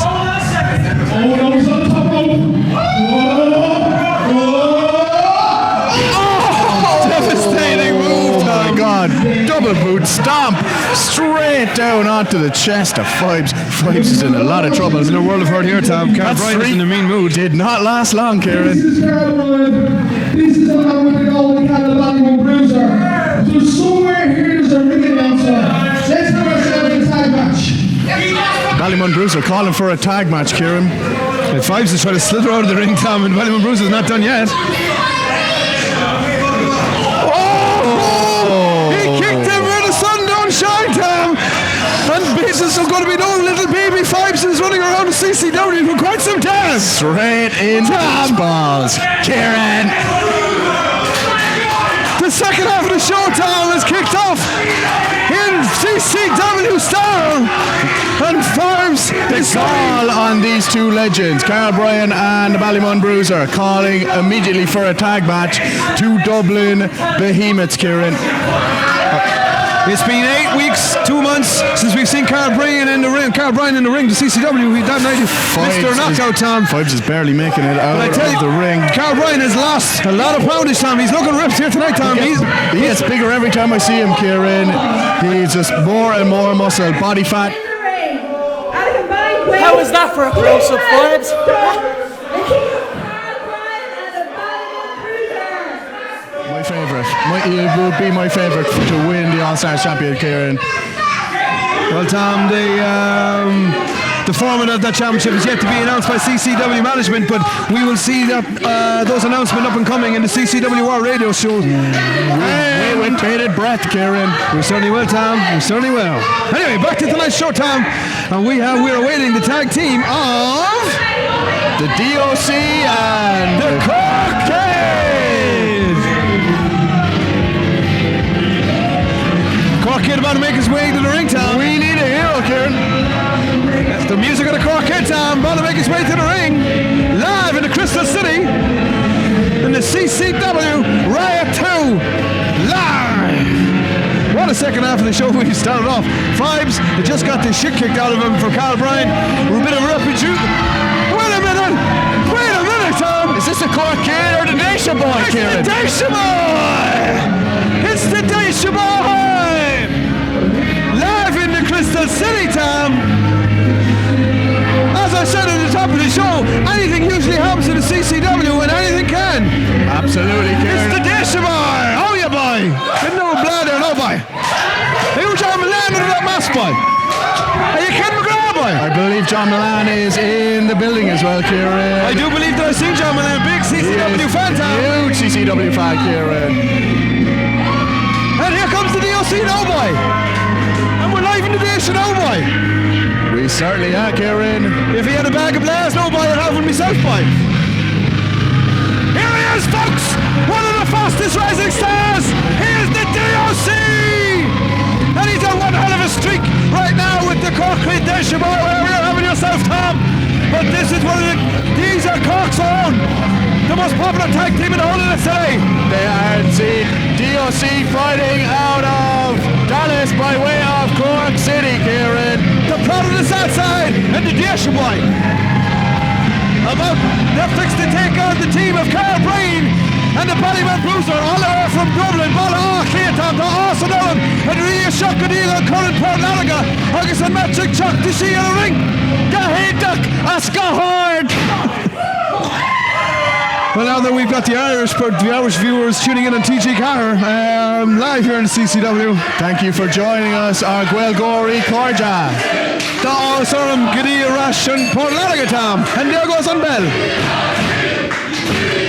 Devastating move, oh my God. Double boot stomp straight down onto the chest of Vibes. Vibes is in a lot of trouble. He's in a world of hurt here, Tom. Karl Brien is in a mean mood. Did not last long, Kieran. This is Karl Brien. This is the man with the golden cat, the Ballymun Bruiser. So somewhere here there's a ring announcer. Let's have ourselves a tag match. Ballymun Bruiser calling for a tag match, Kieran. And Vibes is trying to slither out of the ring, Tom, and Ballymun Bruiser is not done yet. He kicked him where the sun don't shine, Tom. And business is going to be no little baby Vibes is running around the CCW for quite some time. Straight into his balls. Kieran. The second half of the show, Tom, is kicked off in CCW style. And Vibes is call on these two legends, Karl Brien and the Ballymun Bruiser, calling immediately for a tag match. Two Dublin behemoths, Kieran. It's been 8 weeks, 2 months since we've seen Karl Brien in the ring. Karl Brien in the ring, the CCW. That night, Mr. Knockout, Tom. Vibes is barely making it out of the ring. Karl Brien has lost a lot of poundage, Tom. He's looking ripped here tonight, Tom. He gets bigger every time I see him, Kieran. He's just more and more muscle, body fat. How is that for a close-up, Vibes? My favourite. It would be my favourite to win the All-Stars Champion, Kieran. Well, Tom, the format of that championship is yet to be announced by CCW management, but we will see those announcements up and coming in the CCWR radio show. With bated breath, Kieran. We certainly will, Tom. We certainly will. Anyway, back to tonight's show, Tom, and we're awaiting the tag team of the D.O.C. and the Cork Kid. Cork Kid about to make his way to the ring, Tom. We need a hero, Kieran. That's the music of the Cork Kid, Tom, about to make his way to the ring, live in the Crystal City, in the CCW Riot 2. Live! What a second half of the show we've started off. Vibes had just got the shit kicked out of him for Karl Brien. We're a bit of a repetition. Wait a minute, Tom! Is this the Cork Kid or the Dacia Boy, Kieran? It's the Dacia Boy! It's the Dacia Boy! Live in the Crystal City, Tom! As I said at the top of the show, anything usually happens in the CCW and anything can. Absolutely, Kieran. It's the Dacia Boy! Oh, yeah, boy! There's no blood there, no, boy. Who's John Milan under that mask, boy? Are you kidding me, boy? I believe John Milan is in the building as well, Kieran. I do believe that I've seen John Milan, big CCW fan, Tom. Huge CCW fan, Kieran. And here comes the D.O.C. now, boy. And we're live in the Dacia now, boy. We certainly are, Kieran. If he had a bag of blast, no, boy, I'd have one myself, boy. Here he is, folks! One of the fastest rising stars! Here's the D.O.C! And he's on one hell of a streak right now with the Cork Kid Dacia Boy. Where you're having yourself, Tom. But this is one of these are Cork's own. The most popular tag team in the whole of the city. They are indeed. D.O.C fighting out of Dallas by way of Cork City, Kieran. The problem is outside, and the D.O.C boy. They're fixed to take on the team of Karl, Brien and the Ballymun Bruiser, all the way from Dublin. Bala Keaton, the Arsenal, and Ria Shakadila, current Port Lalaga, August and Magic Chuck to see in the ring. Gahay Duck, Aska Hard. Well, now that we've got the Irish viewers tuning in on TG Car live here in the CCW. Thank you for joining us, our Gwelgori Corja. The All-Surum, Gadia Rash and Port Lalaga, Tom. And there goes on Bell.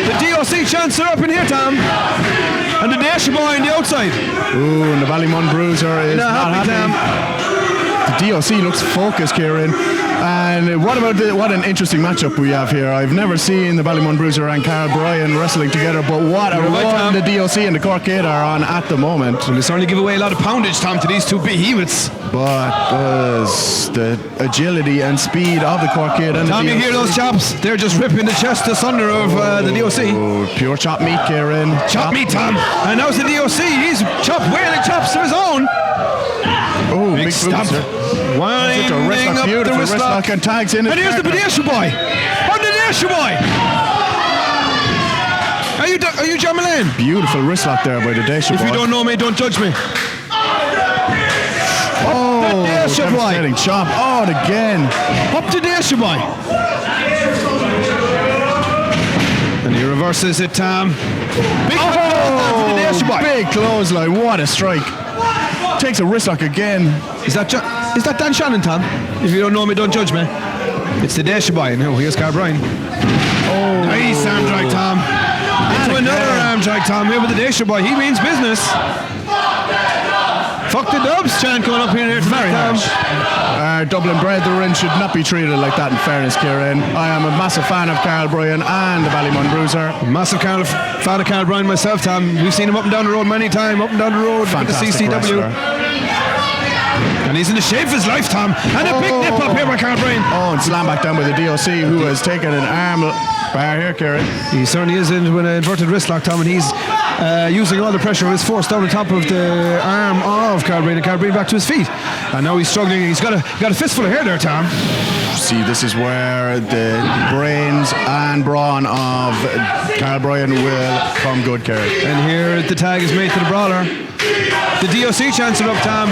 The D.O.C chants are up in here, Tom. And the Dash boy on the outside. Ooh, and the Ballymun Bruiser is not happy. Tom. The D.O.C looks focused, Kieran. And what an interesting matchup we have here. I've never seen the Ballymun Bruiser and Karl Brien wrestling together, but what a run the D.O.C and the Cork Kid are on at the moment. Well, they certainly give away a lot of poundage, Tom, to these two behemoths. But does the agility and speed of the Cork Kid and Tom, the you hear those chops? They're just ripping the chest asunder of the D.O.C. Oh, pure chop meat, Kieran. Chop meat, Tom. And now's the D.O.C. He's whaling chops of his own. Oh, big stump. Winding up the wrist lock. And tags in. And here's the Badesha boy. On the Badesha boy. Are you John Mullane? Beautiful wrist lock there by the Badesha boy. If you don't know me, don't judge me. Oh, the Badesha boy. Chop. Oh, again. Up the Badesha boy. And he reverses it, Tom. Big clothesline. What a strike. Takes a wrist lock again. Is that Dan Shannon, Tom? If you don't know me, don't judge me. It's the Dash boy. Now here's Karl Brien. Oh, nice arm drag, Tom. Into another arm drag, Tom. Here with the Dash boy. He means business. Fuck the dubs chant going up here. Very harsh. Dublin brethren should not be treated like that, in fairness, Kieran. I am a massive fan of Karl Brien and the Ballymun Bruiser. Massive fan of Karl Brien myself, Tom. We've seen him up and down the road many times, up and down the road with the CCW. Wrestler. And he's in the shape of his life, Tom. And a big nip up here by Karl Brien. Oh, and slam back down by the D.O.C, who has taken an arm bar here, Kieran. He certainly is with an inverted wrist lock, Tom, and he's using all the pressure of his force down the top of the arm of Karl Brien, and Karl Brien back to his feet. And now he's struggling. He's got a fistful of hair there, Tom. See, this is where the brains and brawn of Karl Brien will come good, Kieran. And here the tag is made to the brawler. The D.O.C chants it up, Tom.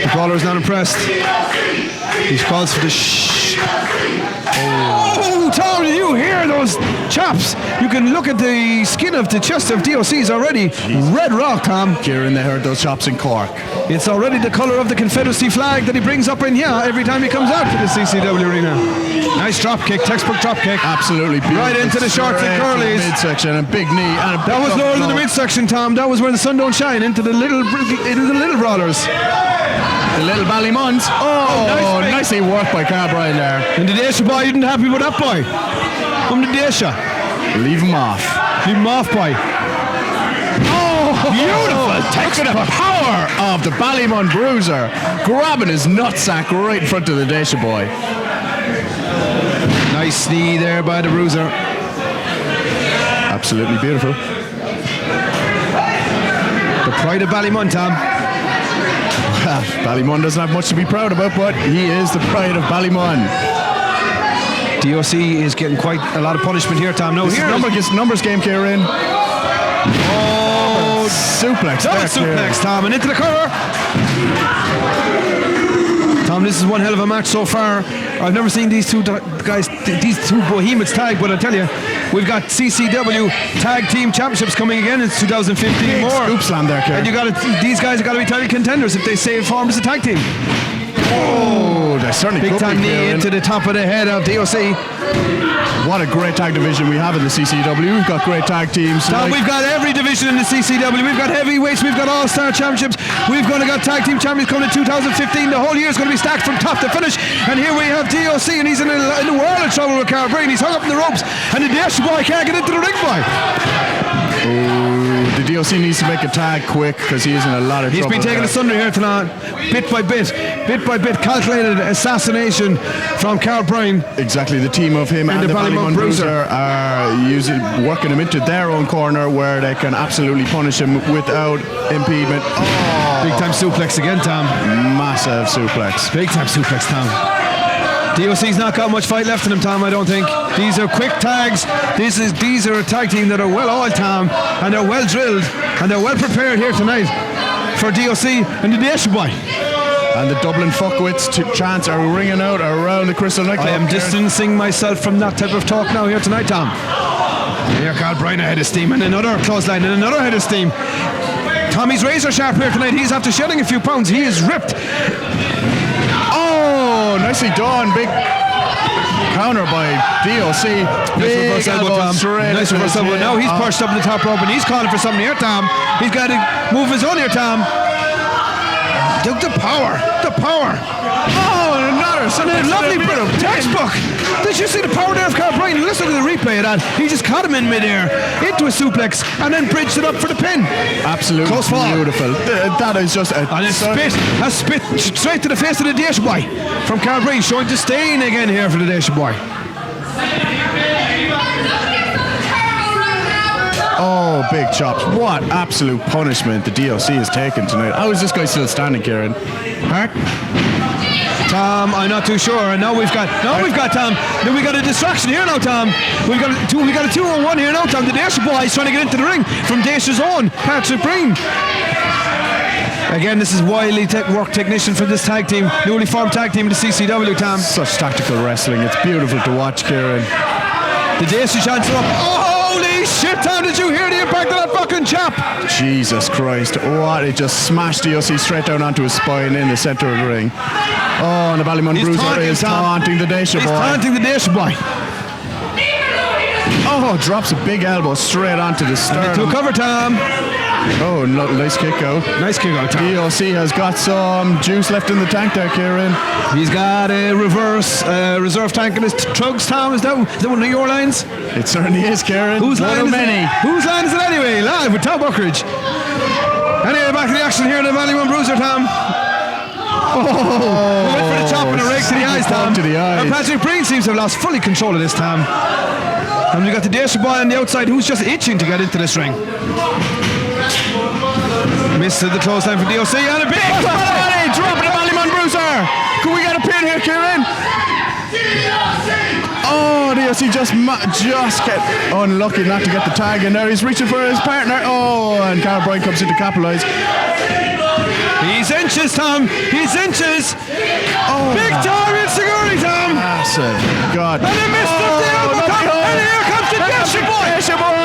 The brawler is not impressed. He calls for the Oh, Tom, did you hear those chops? You can look at the skin of the chest of D.O.C's already. Red rock, Tom. Kieran, they heard those chops in Cork. It's already the colour of the Confederacy flag that he brings up in here every time he comes out to the CCW arena. Nice drop kick, textbook drop kick. Absolutely beautiful. Right into the shorts and curlies. Midsection and big knee. And a big that was lower than the midsection, Tom. That was where the sun don't shine. Into the little brawlers. The little Ballymuns. Oh, nicely worked by Karl Brien there. And the Dacia boy isn't happy with that boy. From the Dacia. Leave him off. Leave him off, boy. Oh, beautiful. Look at the power of the Ballymun Bruiser. Grabbing his nutsack right in front of the Dacia boy. Nice knee there by the Bruiser. Absolutely beautiful. The pride of Ballymun, Tom. Ballymun doesn't have much to be proud about, but he is the pride of Ballymun. D.O.C is getting quite a lot of punishment here, Tom. No, this is numbers game, Kieran. Oh, suplex. Double suplex, Tom, and into the cover. Tom, this is one hell of a match so far. I've never seen these two guys, these two behemoths tag, but I tell you, we've got CCW Tag Team Championships coming again. It's 2015 more. Scoop slam there, Kieran. And these guys have got to be title contenders if they stay formed as a tag team. Oh, they certainly big time knee into the top of the head of D.O.C. What a great tag division we have in the CCW. We've got great tag teams. Tom, we've got every division in the CCW. We've got heavyweights. We've got all-star championships. We've got tag team champions coming in 2015. The whole year is going to be stacked from top to finish. And here we have D.O.C. and he's in the world of trouble with Karl Brien. He's hung up in the ropes, and the Dash boy can't get into the ring, boy. Oh, the D.O.C. needs to make a tag quick because he is in a lot of trouble. He's been taking asunder here tonight, bit by bit, calculated assassination from Karl Brien. Exactly, the team of him and the Ballymun Bruiser are working him into their own corner where they can absolutely punish him without impediment. Oh, big time suplex again, Tom. Massive suplex. Big time suplex, Tom. D.O.C's not got much fight left in him, Tom, I don't think. These are quick tags. These are a tag team that are well oiled, Tom, and they're well drilled, and they're well prepared here tonight for D.O.C. and the Nation Boy. And the Dublin fuckwits chants are ringing out around the Crystal nightclub. I am distancing myself from that type of talk now here tonight, Tom. Here, Karl Brien ahead of steam, and another clothesline, and another head of steam. Tommy's razor sharp here tonight. He's after shedding a few pounds. He is ripped. Oh, nicely done. Big counter by D.O.C. Nice reverse elbow, Tom. Nice reverse elbow. Now he's perched up in the top rope and he's calling for something here, Tom. He's got to move his own here, Tom. The power. Oh, another lovely bit of textbook. Did you see the power there of Karl Brien? Let's look at the replay of that. He just caught him in midair into a suplex and then bridged it up for the pin. Absolutely beautiful. That is just a spit straight to the face of the Nation Boy from Karl Brien, showing disdain again here for the Nation Boy. Oh, big chops. What absolute punishment the D.O.C. has taken tonight. How is this guy still standing, Kieran? Huh? Tom, I'm not too sure. And now we've got Tom. Then we got a distraction here now, Tom. We got a 2-on-1 here now, Tom. The Nation Boy is trying to get into the ring from Dacia's own Patrick Brien. Again, this is wily work technician for this tag team, newly formed tag team, the CCW, Tom. Such tactical wrestling. It's beautiful to watch, Kieran. The Dacia chants are up. Oh, holy shit, Tom, did you hear the impact of that fucking chop? Jesus Christ. What? It just smashed D.O.C. straight down onto his spine in the centre of the ring. Oh, and the Ballymun Bruiser is taunting the Dacia Boy. He's taunting the Dacia Boy. Oh, drops a big elbow straight onto the sternum. To cover, Tom. Oh, nice kick out. Nice kick out, Tom. D.O.C. has got some juice left in the tank there, Kieran. He's got a reserve tank in his trugs, Tom. Is that one of your lines? It certainly is, Kieran. Whose line is it? Whose line is it anyway? Live with Tom Buckeridge. Anyway, back to the action here in the Ballymun Bruiser, Tom. Oh, went for the chop and a rake to the eyes, Tom. And Patrick Brien seems to have lost fully control of this, Tom. And we got the Dacia Boy on the outside who's just itching to get into this ring. Missed the clothesline for D.O.C. and a big drop the Ballymun Bruiser. Can we get a pin here, Kieran? Oh, D.O.C. just get unlucky not to get the tag in there. He's reaching for his partner. Oh, and Karl Brien comes in to capitalise. He's inches, Tom. He's inches. Oh, big time in security, Tom. Massive. God. And he missed the elbow, Tom. And here comes the Dacia Boy.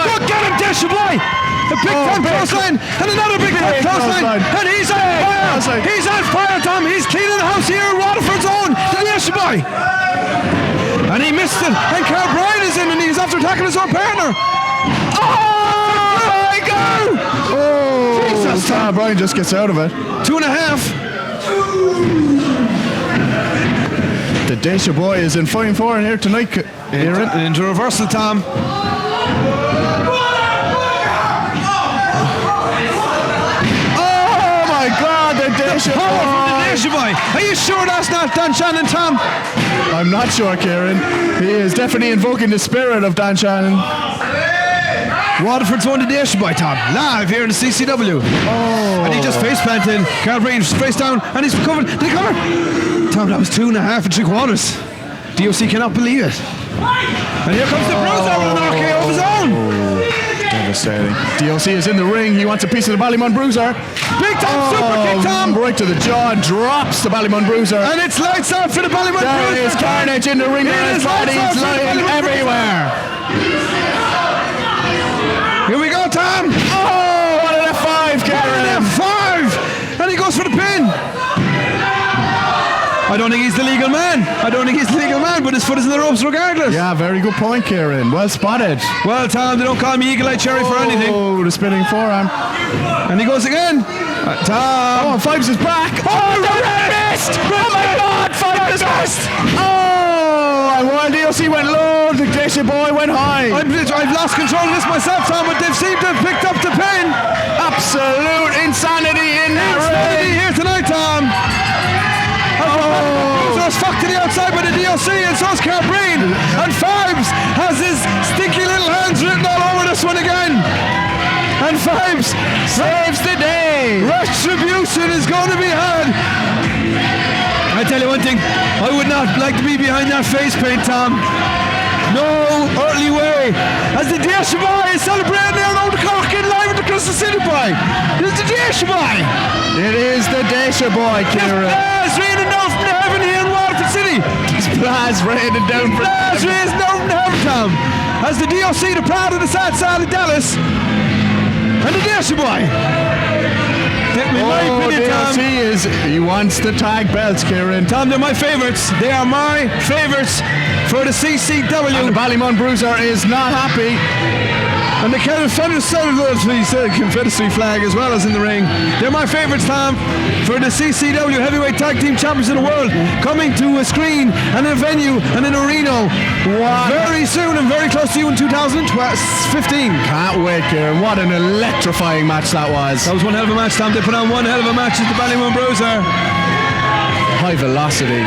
Go get him, Dacia Boy. A big time clothesline and another big time clothesline. And he's on fire. He's on fire, Tom. He's cleaning the house here in Waterford's own. The Dacia Boy. And he missed it. And Karl Brien is in and he's after attacking his own partner. Oh, my God. Oh, Jesus. Karl Brien just gets out of it. 2.5. The Dacia Boy is in fine form here tonight. Into reversal, Tom. Dacia Boy. Are you sure that's not Dan Shannon, Tom? I'm not sure, Kieran. He is definitely invoking the spirit of Dan Shannon. Waterford's won the Dacia Boy, Tom. Live here in the CCW. Oh. And he just face planted. Karl Brien face down and he's covered. Did he cover? Tom, that was 2.5 3/4. D.O.C. cannot believe it. And here comes the Bruiser with an RKO of his own. Devastating. D.O.C. is in the ring. He wants a piece of the Ballymun Bruiser. Big time super kick, Tom. Right to the jaw. Drops the Ballymun Bruiser. And it's lights out for the Ballymun Bruiser. There is carnage in the ring. There is bodies lying everywhere. Here we go, Tom. Oh, what an F5, Kieran. What an F5. And he goes for the pin. I don't think he's the legal man. But his foot is in the ropes regardless. Yeah, very good point, Kieran. Well spotted. Well, Tom, they don't call me Eagle Eye Cherry for anything. Oh, the spinning forearm. And he goes again. Tom. Oh, Fibes is back. Oh, the red mist. Oh, my God. Fibes is missed. Oh, and while D.O.C. went low, the Dacia boy went high. I've lost control of this myself, Tom, but they've seemed to have picked up the pin. Absolute insanity in that ring. Here tonight, Tom. Bruiser's fucked to the outside by the D.O.C. and so's Karl Brien. And Fibes has his stinky little hands written all over this one again. And Fibes Saves the day. retribution is going to be had. I tell you one thing, I would not like to be behind that face paint, Tom. No earthly way. As the D.O.C. boy is celebrating there around the Cork and live at the Crystal City boy. It's the D.O.C. boy. It is the Dacia boy, Kieran. It's raining down from heaven here in Waterford City. It's blast raining down from It's raining down from heaven, Tom. As the D.O.C. the proud of the sad side of Dallas. And the D.O.C. boy. He wants the tag belts, Kieran. Tom, they're my favourites. They are my favourites for the CCW. And the Ballymun Bruiser is not happy. And the Confederacy flag as well as in the ring. They're my favourites, Tom, for the CCW Heavyweight Tag Team Champions of the World, coming to a screen and a venue and an arena very soon and very close to you in 2015. Can't wait, Kieran. What an electrifying match that was. That was one hell of a match, Tom. They put on one hell of a match at the Ballymun Bruiser. High velocity.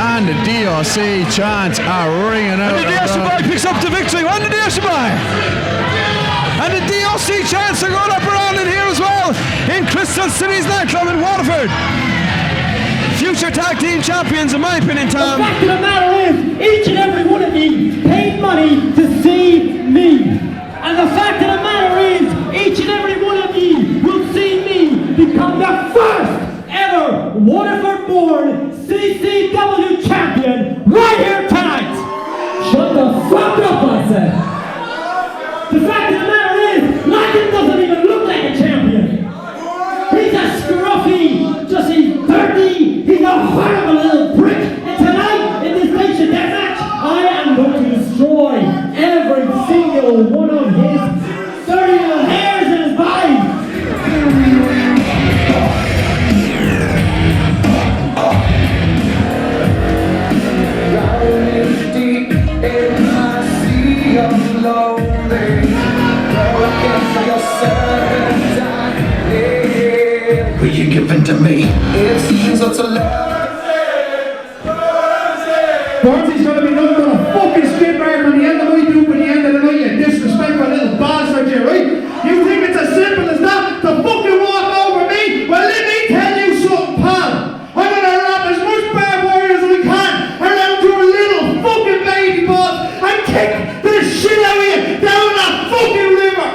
And the D.O.C. chants are ringing out. And the D.O.C. boy picks up the victory. On the D.O.C. boy. And the D.O.C. chants are going up around in here as well in Crystal City's nightclub in Waterford. Future tag team champions, in my opinion, Tom. The fact of the matter is, each and every one of you paid money to see me. And the fact of the matter is, each and every one of you will see me become the first ever Waterford-born CCW champion right here tonight. Shut the fuck up, I said. The fact of the matter is, Lycan doesn't even look like a champion. He's a scruffy, he's dirty, he's a horrible little prick. And tonight, in this nation death match, I am going to destroy every single one of his dirty little hairs in his body. Will you give in to me? It seems that's a love. Barnsley's gonna be nothing but a fucking skip mark on the end of my group at the end of the night, you disrespectful little bastard, you, right? You think it's as simple as that to fucking walk over me? Well, let me tell you something, pal. I'm gonna wrap as much barbed wire as I can around your little fucking baby balls and kick the shit out of you down that fucking river.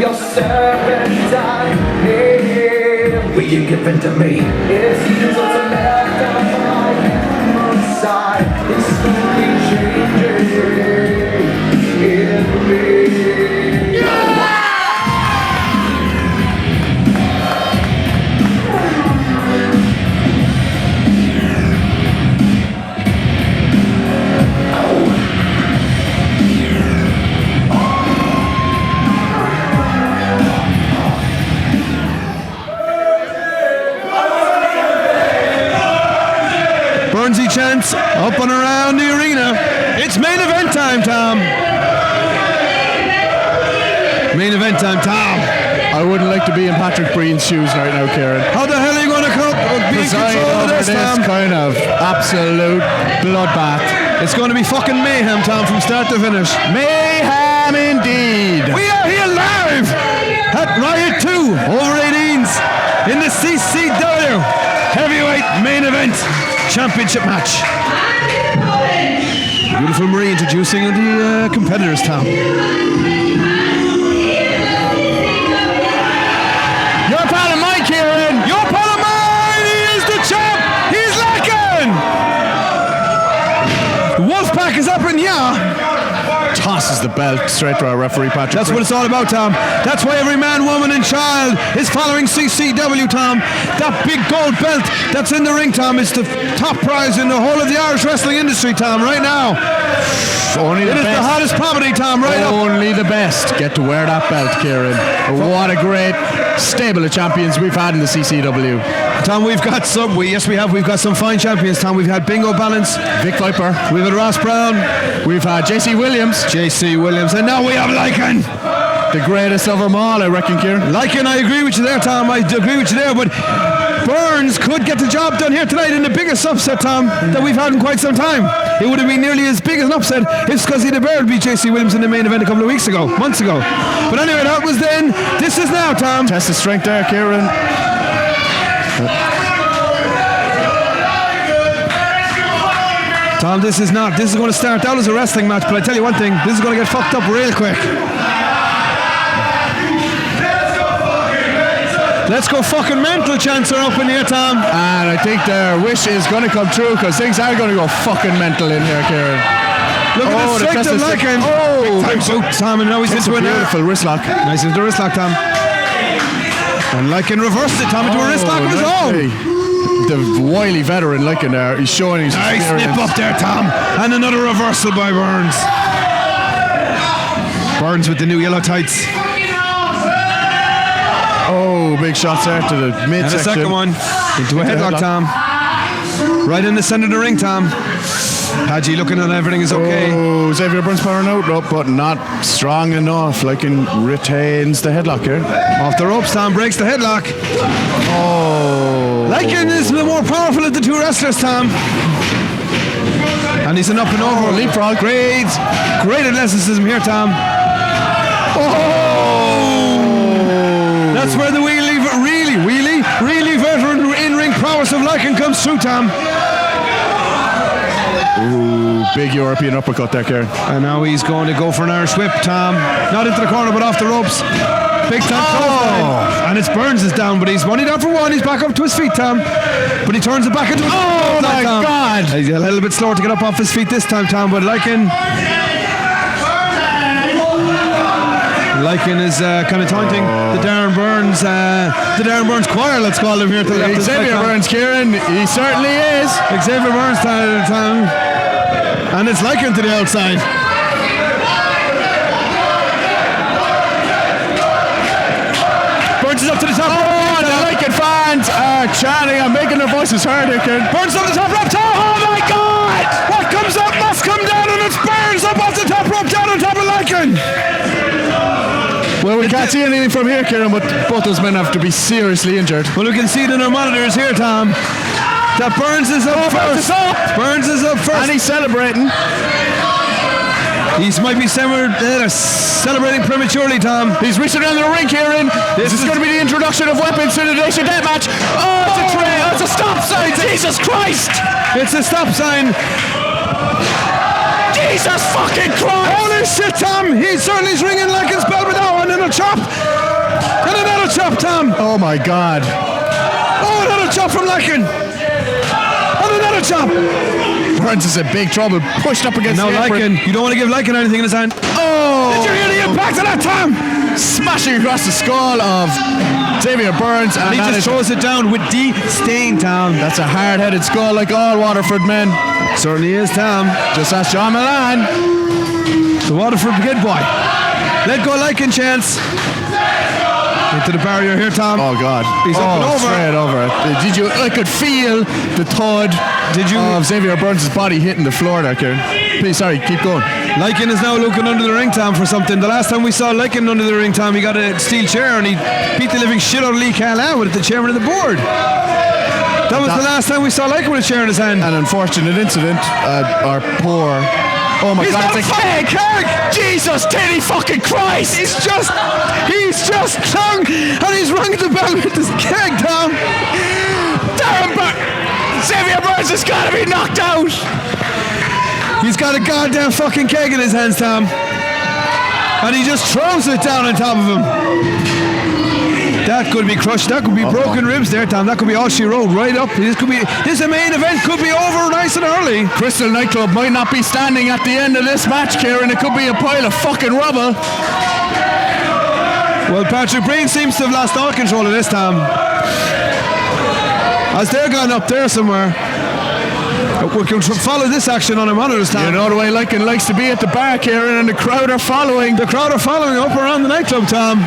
your serpentine. Hey, will you give in to me? It seems what's left of my human side is slowly changing in me. Burnsy chants up and around the arena. It's main event time, Tom. Main event time, Tom. I wouldn't like to be in Patrick Brien's shoes right now, Kieran. How the hell are you going to be in control of this, Tom? Kind of absolute bloodbath. It's going to be fucking mayhem, Tom, from start to finish. Mayhem indeed. We are here live at Riot 2 over 18s in the CCW Heavyweight Main Event Championship match. Beautiful Marie introducing the competitors, Tom. Your pal of mine, Kieran. Your pal of mine. He is the champ. He's Lycan. The Wolfpack is up in here. Tosses the belt straight to our referee, Patrick. That's what it's all about, Tom. That's why every man, woman and child is following CCW, Tom. That big gold belt that's in the ring, Tom, is the top prize in the whole of the Irish wrestling industry, Tom, right now. It is the hottest property, Tom, right now. Only the best get to wear that belt, Kieran. What a great stable of champions we've had in the CCW. Tom, we've got some, we've got some fine champions, Tom. We've had Bingo Balance, Vic Viper, we've had Ross Brown, we've had JC Williams, and now we have Lycan. The greatest of them all, I reckon, Kieran. Lycan, I agree with you there, Tom. I agree with you there, but Burns could get the job done here tonight in the biggest upset, Tom, that we've had in quite some time. It would have been nearly as big as an upset if Scuzzy the Bear would beat JC Williams in the main event a couple of months ago. But anyway, that was then. This is now, Tom. Test of strength there, Kieran. Tom, this is going to start out as a wrestling match, but I tell you one thing, this is going to get fucked up real quick. Let's go fucking mental, chants are up in here, Tom. And I think their wish is going to come true because things are going to go fucking mental in here, Kieran. Look at the strength of Lycan. Oh, big time boot, Tom, and now he's into a beautiful wrist lock. Nice into a wrist lock, Tom. And Lycan reversed it, Tom, into a wrist lock of his own. The wily veteran Lycan there, he's showing his nice snip up there, Tom. And another reversal by Burns. Burns with the new yellow tights. Oh, big shots there to the midsection. And a second one into a headlock, Tom. Right in the center of the ring, Tom. Hadji looking at everything is okay. Oh, Xavier Burns powering out, but not strong enough. Lycan retains the headlock here. Off the ropes, Tom breaks the headlock. Oh. Lycan is the more powerful of the two wrestlers, Tom. And he's an up and over. Leapfrog. Great athleticism here, Tom. Oh! That's where the really veteran in-ring prowess of Lycan comes through, Tom. Ooh, big European uppercut there, Kieran. And now he's going to go for an Irish whip, Tom. Not into the corner, but off the ropes. Big time clothesline. And it's Burns is down, but he's only down for one. He's back up to his feet, Tom. But he turns it back into his feet. Oh, my God. He's a little bit slower to get up off his feet this time, Tom, but Lycan is kind of taunting the Darren Burns choir, let's call him here to the left. Xavier Burns, Kieran, he certainly is. Xavier Burns time. And it's Lycan to the outside. Burns is up to the top. Oh, the Lycan fans are chanting and making their voices heard here, Kieran. Burns up the top rope. Oh my God! What comes up must come down, and it's Burns up off the top rope, down on top of Lycan. Well, we can't see anything from here, Kieran, but both those men have to be seriously injured. Well, we can see it in our monitors here, Tom. That Burns is up first. Burns is up first. And he's celebrating. He might be celebrating prematurely, Tom. He's reaching around the ring, Kieran. This is going to be the introduction of weapons to the Nation Deathmatch. Oh, it's a tray. Oh, it's a stop sign. Jesus Christ. It's a stop sign. Jesus fucking Christ! Holy shit, Tom! He certainly is ringing Lycan's bell with that one, and a chop And another chop, Tom. Oh my God. Oh, another chop from Lycan. And another chop. Burns is in big trouble. Pushed up against Now the apron. Lycan, you don't want to give Lycan anything in his hand. Oh! Did you hear the impact of that, Tom? Smashing across the skull of Xavier Burns. And he just throws it down with disdain, Tom. That's a hard-headed skull like all Waterford men. Certainly is, Tom. Just ask John Milan. The Waterford kid boy. Let go Lycan chance. Into the barrier here, Tom. Oh God! He's up and over. Straight over it. Did you? I could feel the thud. Did you? Of Xavier Burns' body hitting the floor there, Kieran. Please, sorry, keep going. Lycan is now looking under the ring, Tom, for something. The last time we saw Lycan under the ring, Tom, he got a steel chair and he beat the living shit out of Lee Cahalane with the chairman of the board. That was the last time we saw Lycan with a chair in his hand. An unfortunate incident. Our poor. Oh my God! It's a keg! Jesus, Teddy fucking Christ! He's just clung and he's rung the bell with this keg, Tom. Xavier Burns has got to be knocked out. He's got a goddamn fucking keg in his hands, Tom. And he just throws it down on top of him. That could be crushed. That could be broken ribs there, Tom. That could be all she wrote right up. This main event could be over nice and early. Crystal Nightclub might not be standing at the end of this match, Kieran. It could be a pile of fucking rubble. Well, Patrick Brien seems to have lost all control of this, Tom. As they're gone up there somewhere. We can follow this action on our monitors, Tom. You know the way Lycan likes to be at the bar, Kieran, and the crowd are following. The crowd are following up around the nightclub, Tom.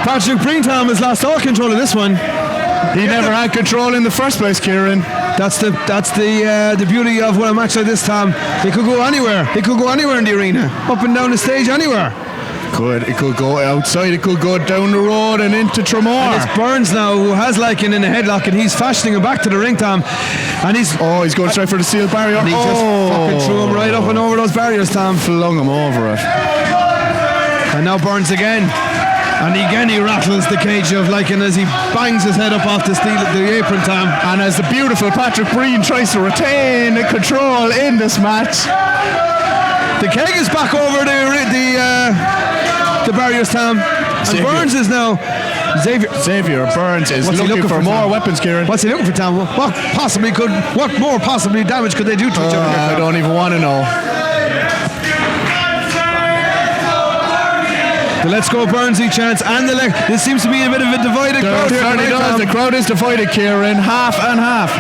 Patrick Brien, Tom, has lost all control of this one. He never had control in the first place, Kieran. That's the beauty of a match like this, Tom. It could go anywhere. It could go anywhere in the arena, up and down the stage, anywhere. It could go outside. It could go down the road and into Tremor. And it's Burns now who has Lycan in a headlock, and he's fashioning him back to the ring, Tom. And he's going straight for the steel barrier. And he just fucking threw him right up and over those barriers, Tom. Flung him over it. And now Burns again. And again he rattles the cage of Lycan as he bangs his head up off the apron, Tom. And as the beautiful Patrick Brien tries to retain the control in this match. The keg is back over the barriers, Tom. And Burns is now... Xavier Burns is looking for more weapons, Kieran. What's he looking for, Tom? What more possibly damage could they do to each other? I don't even want to know. The Let's Go Burnsy chance and this seems to be a bit of a divided crowd here. The crowd is divided, Kieran, half and half.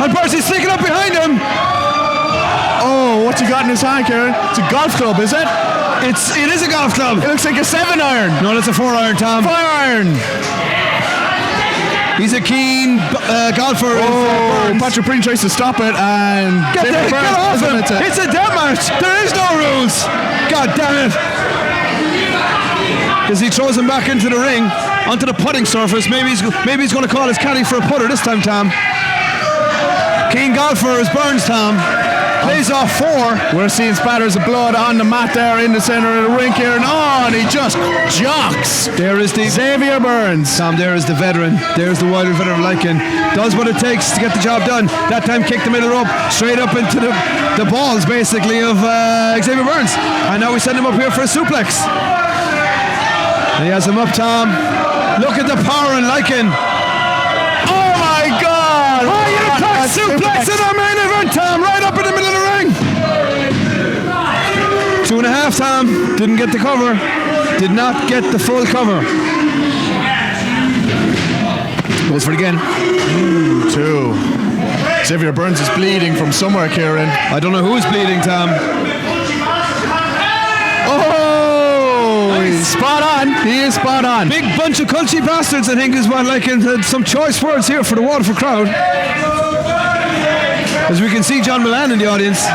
And Burnsy sneaking up behind him. Oh, what's he got in his hand, Kieran? It's a golf club, is it? It is a golf club. It looks like a 7-iron. No, that's a 4-iron, Tom. 4-iron. He's a keen golfer. Patrick Brien tries to stop it and get off him. It's a death match. There is no rules. God damn it. As he throws him back into the ring, onto the putting surface. Maybe he's going to call his caddy for a putter this time, Tom. Keen golfer is Burns, Tom. Plays off 4. We're seeing spatters of blood on the mat there in the center of the ring here. And he just jocks. There is the Xavier Burns. Tom, there is the veteran. There's the wild veteran of Lycan. Does what it takes to get the job done. That time kicked the middle rope straight up into the balls, basically, of Xavier Burns. And now we send him up here for a suplex. And he has him up, Tom. Look at the power in Lycan. Oh my God! Suplex in our main event, Tom, right up in the middle of the ring. 2.5, Tom. Didn't get the cover. Did not get the full cover. Goes for it again. 2. Xavier Burns is bleeding from somewhere, Kieran. I don't know who is bleeding, Tom. He's spot on. He is spot on. Big bunch of culty bastards, I think, is what Lycan had some choice words here for the Waterford crowd. As we can see John Milan in the audience.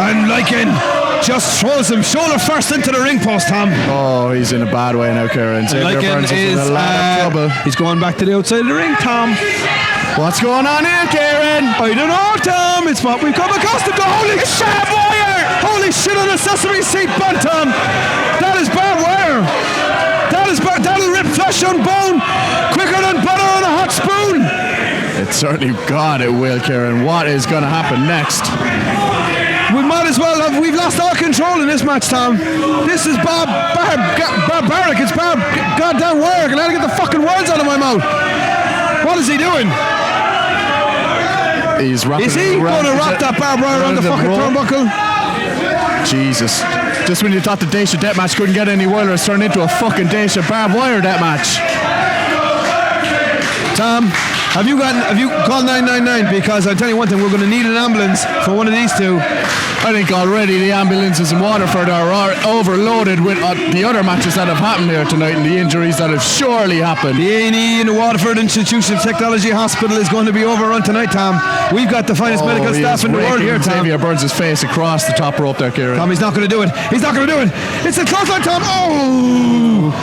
And Lycan just throws him shoulder first into the ring post, Tom. Oh, he's in a bad way now, Kieran. Xavier Burns is in a lot of trouble. He's going back to the outside of the ring, Tom. What's going on here, Kieran? I don't know, Tom. It's what we've come accustomed to. Holy shit, wire! Holy shit on a sesame seed bun, Tom. That is barbed wire. That'll rip flesh on bone quicker than butter on a hot spoon. It's certainly God, it will, Kieran. What is going to happen next? We might as well have. We've lost all control in this match, Tom. This is barbaric. It's goddamn work. And I gotta get the fucking words out of my mouth. What is he doing? He's wrapping Is he going to wrap that barbed wire around the fucking turnbuckle? Jesus. Just when you thought the Dacia deathmatch couldn't get any wilder, it's turned into a fucking Dacia barbed wire deathmatch. Tom, have you called 999? Because I'll tell you one thing, we're going to need an ambulance for one of these two. I think already the ambulances in Waterford are overloaded with the other matches that have happened here tonight and the injuries that have surely happened. The A&E in the Waterford Institution of Technology Hospital is going to be overrun tonight, Tom. We've got the finest medical staff in the world here, Tom. Xavier burns his face across the top rope there, Kieran. Tom, he's not going to do it. He's not going to do it. It's a clothesline, Tom. Oh!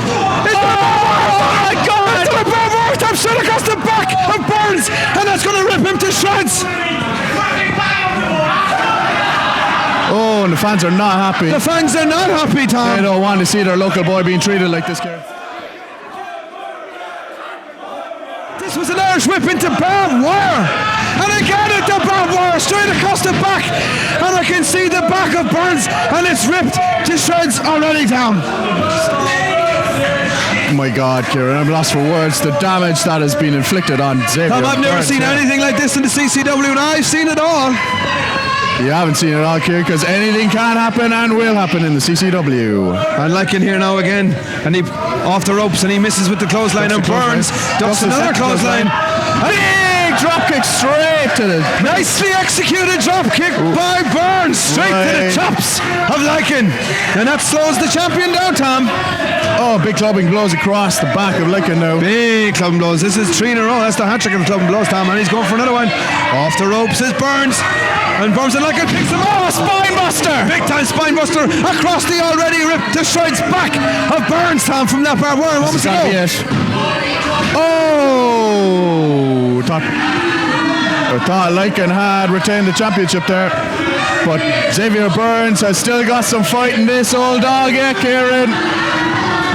It's my God! It's a barbed wire, Tom, straight across the back of Burns, and that's going to rip him to shreds. Oh, and the fans are not happy. The fans are not happy, Tom. They don't want to see their local boy being treated like this, Kieran. This was an Irish whip into barbed wire. And again at the barbed wire, straight across the back. And I can see the back of Burns, and it's ripped to shreds already, Tom. Oh my God, Kieran, I'm lost for words. The damage that has been inflicted on Xavier. Tom, I've never seen anything like this in the CCW, and I've seen it all. You haven't seen it all, Kieran, because anything can happen and will happen in the CCW. And Lycan here now again, and he off the ropes, and he misses with the clothesline, and Burns ducks another clothesline. Big drop kick straight to the... Nicely executed drop kick by Burns, straight to the chops of Lycan. And that slows the champion down, Tom. Oh, big clubbing blows across the back of Lycan now. Big clubbing blows. This is 3 in a row. That's the hat trick of the clubbing blows, Tom. And he's going for another one. Off the ropes is Burns. And Burns and Lycan picks him off. Spine buster! Big time spine buster across the already ripped to shreds back of Burns, Tom, from that barbed wire. What was it? Oh! I thought Lycan had retained the championship there. But Xavier Burns has still got some fight in this old dog, yeah, Kieran.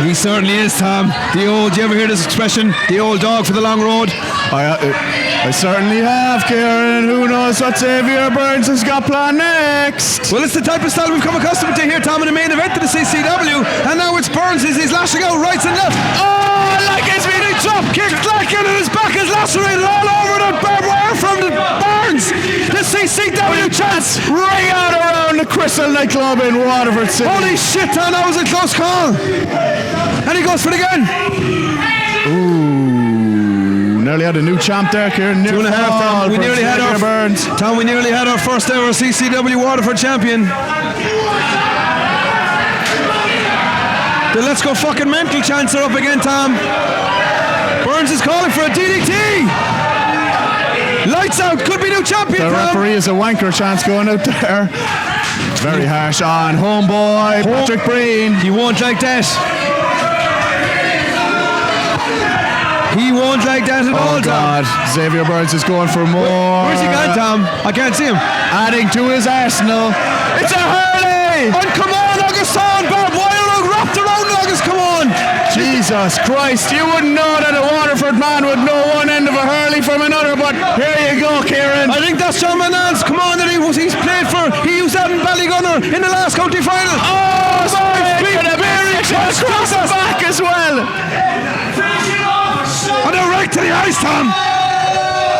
He certainly is, Tom. The old, you ever hear this expression? The old dog for the long road? I certainly have, Kieran. Who knows what Xavier Burns has got planned next? Well, it's the type of style we've come accustomed to here, Tom, in the main event of the CCW. And now it's Burns as he's lashing out rights and left. Oh, Lycan's been drop kicked Lycan, and his back is lacerated all over the barbed wire from the Burns. The CCW chants ring out around the Crystal nightclub in Waterford City. Holy shit, Tom, that was a close call. And he goes for it again. Ooh, nearly had a new champ there, Kieran. 2.5, Tom. We nearly had our Burns. Tom, we nearly had our first ever CCW Waterford champion. The Let's Go Fucking Mental chants are up again, Tom. Burns is calling for a DDT. Lights out, could be new champion, The Tom. referee is a wanker chance going out there. It's very harsh on homeboy Patrick Brien. He won't like that. He won't like that at all, God. Tom. Xavier Burns is going for more. Where's he gone, Tom? I can't see him. Adding to his arsenal. It's a hurley! And come on, August on, barbed wire wrapped around August, come on. Jesus Christ, you wouldn't know that a Waterford man would know one end of a hurley from another, but here you go, Kieran. I think that's John Manans. Come on, that he's played for. He used that in Ballygunner in the last county final. Oh, big across the back as well. And a right to the eyes, Tom.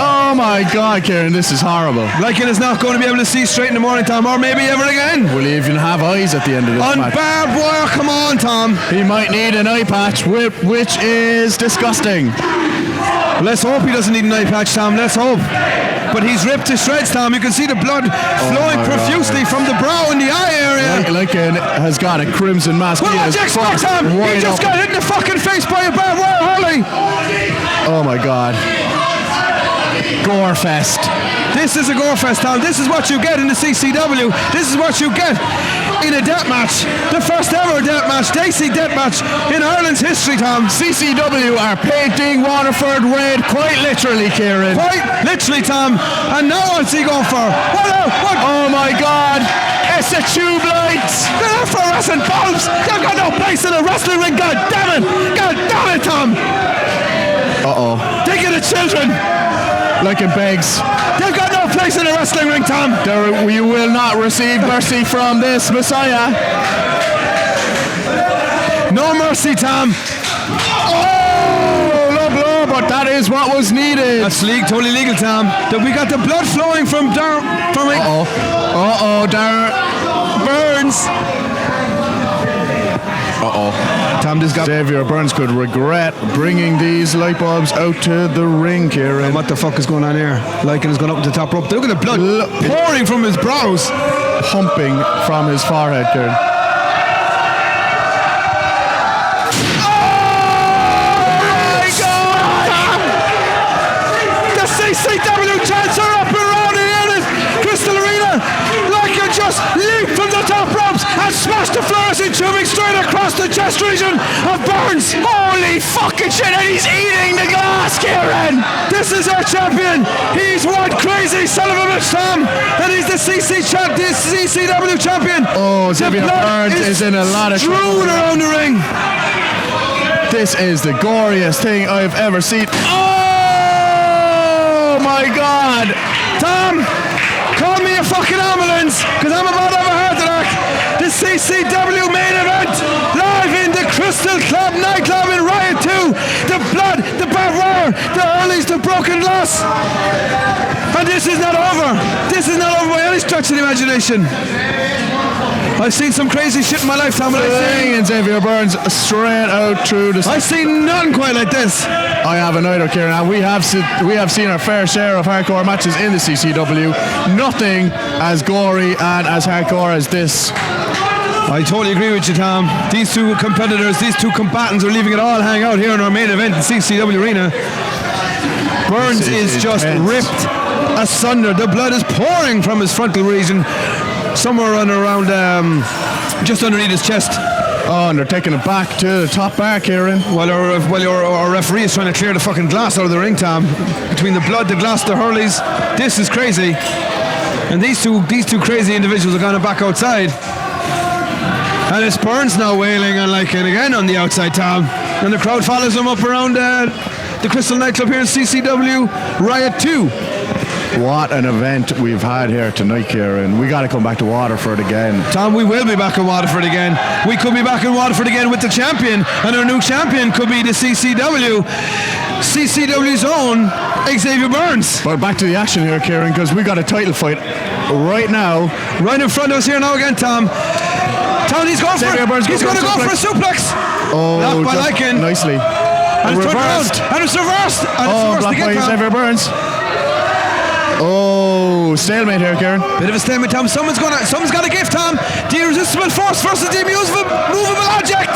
Oh my God, Kieran, this is horrible. Lycan is not going to be able to see straight in the morning, Tom, or maybe ever again. Will he even have eyes at the end of this match? On barbed wire, come on, Tom. He might need an eye patch, which is disgusting. Let's hope he doesn't need an eye patch, Tom. Let's hope. But he's ripped to shreds, Tom. You can see the blood flowing profusely from the brow and the eye area. Lycan has got a crimson mask. Well, watch X-Pac, Tom. He just got hit in the fucking face by a barbed wire, Harley. Oh my God. Gore fest. This is a gore fest, Tom. This is what you get in the CCW. This is what you get in a death match. The first ever death match, D.O.C. death match in Ireland's history, Tom. CCW are painting Waterford red, quite literally, Kieran. Quite literally, Tom. And now what's he going for? What? Oh my God. It's a tube light. They're fluorescent bulbs. They've got no place in a wrestling ring. God damn it. God damn it, Tom. Uh-oh. Think of the children. Lycan begs. They've got no place place in the wrestling ring, Tom. We will not receive mercy from this Messiah. No mercy, Tom. Oh, low blow, but that is what was needed. That's totally legal, Tom. We got the blood flowing from Darren. Darren Burns. Tom just got... Xavier Burns could regret bringing these light bulbs out to the ring, Kieran. What the fuck is going on here? Lycan has gone up to the top rope. Look at the blood pouring from his brows. Pumping from his forehead, Kieran. CCW chants are up and around here in Crystal Arena. Lycan just leaped from the top ropes and smashed the fluorescent tubing straight across the chest region of Burns. Holy fucking shit, and he's eating the glass, Kieran! This is our champion. He's one crazy son of a bitch, Tom. And he's the CCW champion. Oh, Xavier Burns is in a lot of trouble. Strewn around the ring. This is the goriest thing I've ever seen. Oh my God! Tom, call me a fucking ambulance, because I'm about to have a heart attack. The CCW main event, live in the Crystal Club nightclub in Riot 2. The blood, the barbed wire, the hurleys, the broken glass. And this is not over. This is not over by any stretch of the imagination. I've seen some crazy shit in my life, Tom. And Xavier Burns straight out through the... I've seen nothing quite like this. I haven't either, Kieran. And we have seen our fair share of hardcore matches in the CCW. Nothing as gory and as hardcore as this. I totally agree with you, Tom. These two competitors, these two combatants are leaving it all hang out here in our main event in CCW Arena. Burns is just ripped asunder. The blood is pouring from his frontal region, somewhere around just underneath his chest. Oh, and they're taking it back to the top bar, Kieran. While our referee is trying to clear the fucking glass out of the ring, Tom. Between the blood, the glass, the hurleys. This is crazy. And these two crazy individuals are going back outside. And it's Burns now wailing on Lycan again on the outside, Tom. And the crowd follows him up around the Crystal nightclub here in CCW Riot 2. What an event we've had here tonight, Kieran. We got to come back to Waterford again. Tom, we will be back in Waterford again. We could be back in Waterford again with the champion, and our new champion could be the CCW's own Xavier Burns. But back to the action here, Kieran, because we got a title fight right now. Right in front of us here now again, Tom. Tom, he's going for it. He's going to go for a suplex. Oh, blocked by Lycan. Nicely. And it's reversed. And it's reversed. Blocked by Xavier Burns. Oh, stalemate here, Kieran. Bit of a stalemate, Tom. Someone's got a gift, Tom. The irresistible force versus the immovable object.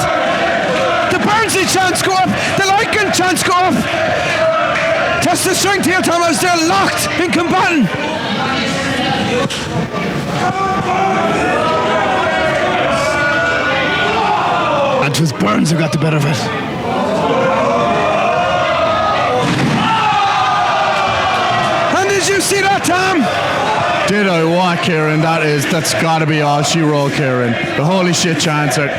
The Burnsy chants go up. The Lycan chants go up. Test the strength here, Tom, as they're locked in combatant. And it was Burns who got the better of it. Did you see that, Tom? Did I what, Kieran? That's got to be all she wrote, Kieran. The holy shit chants are...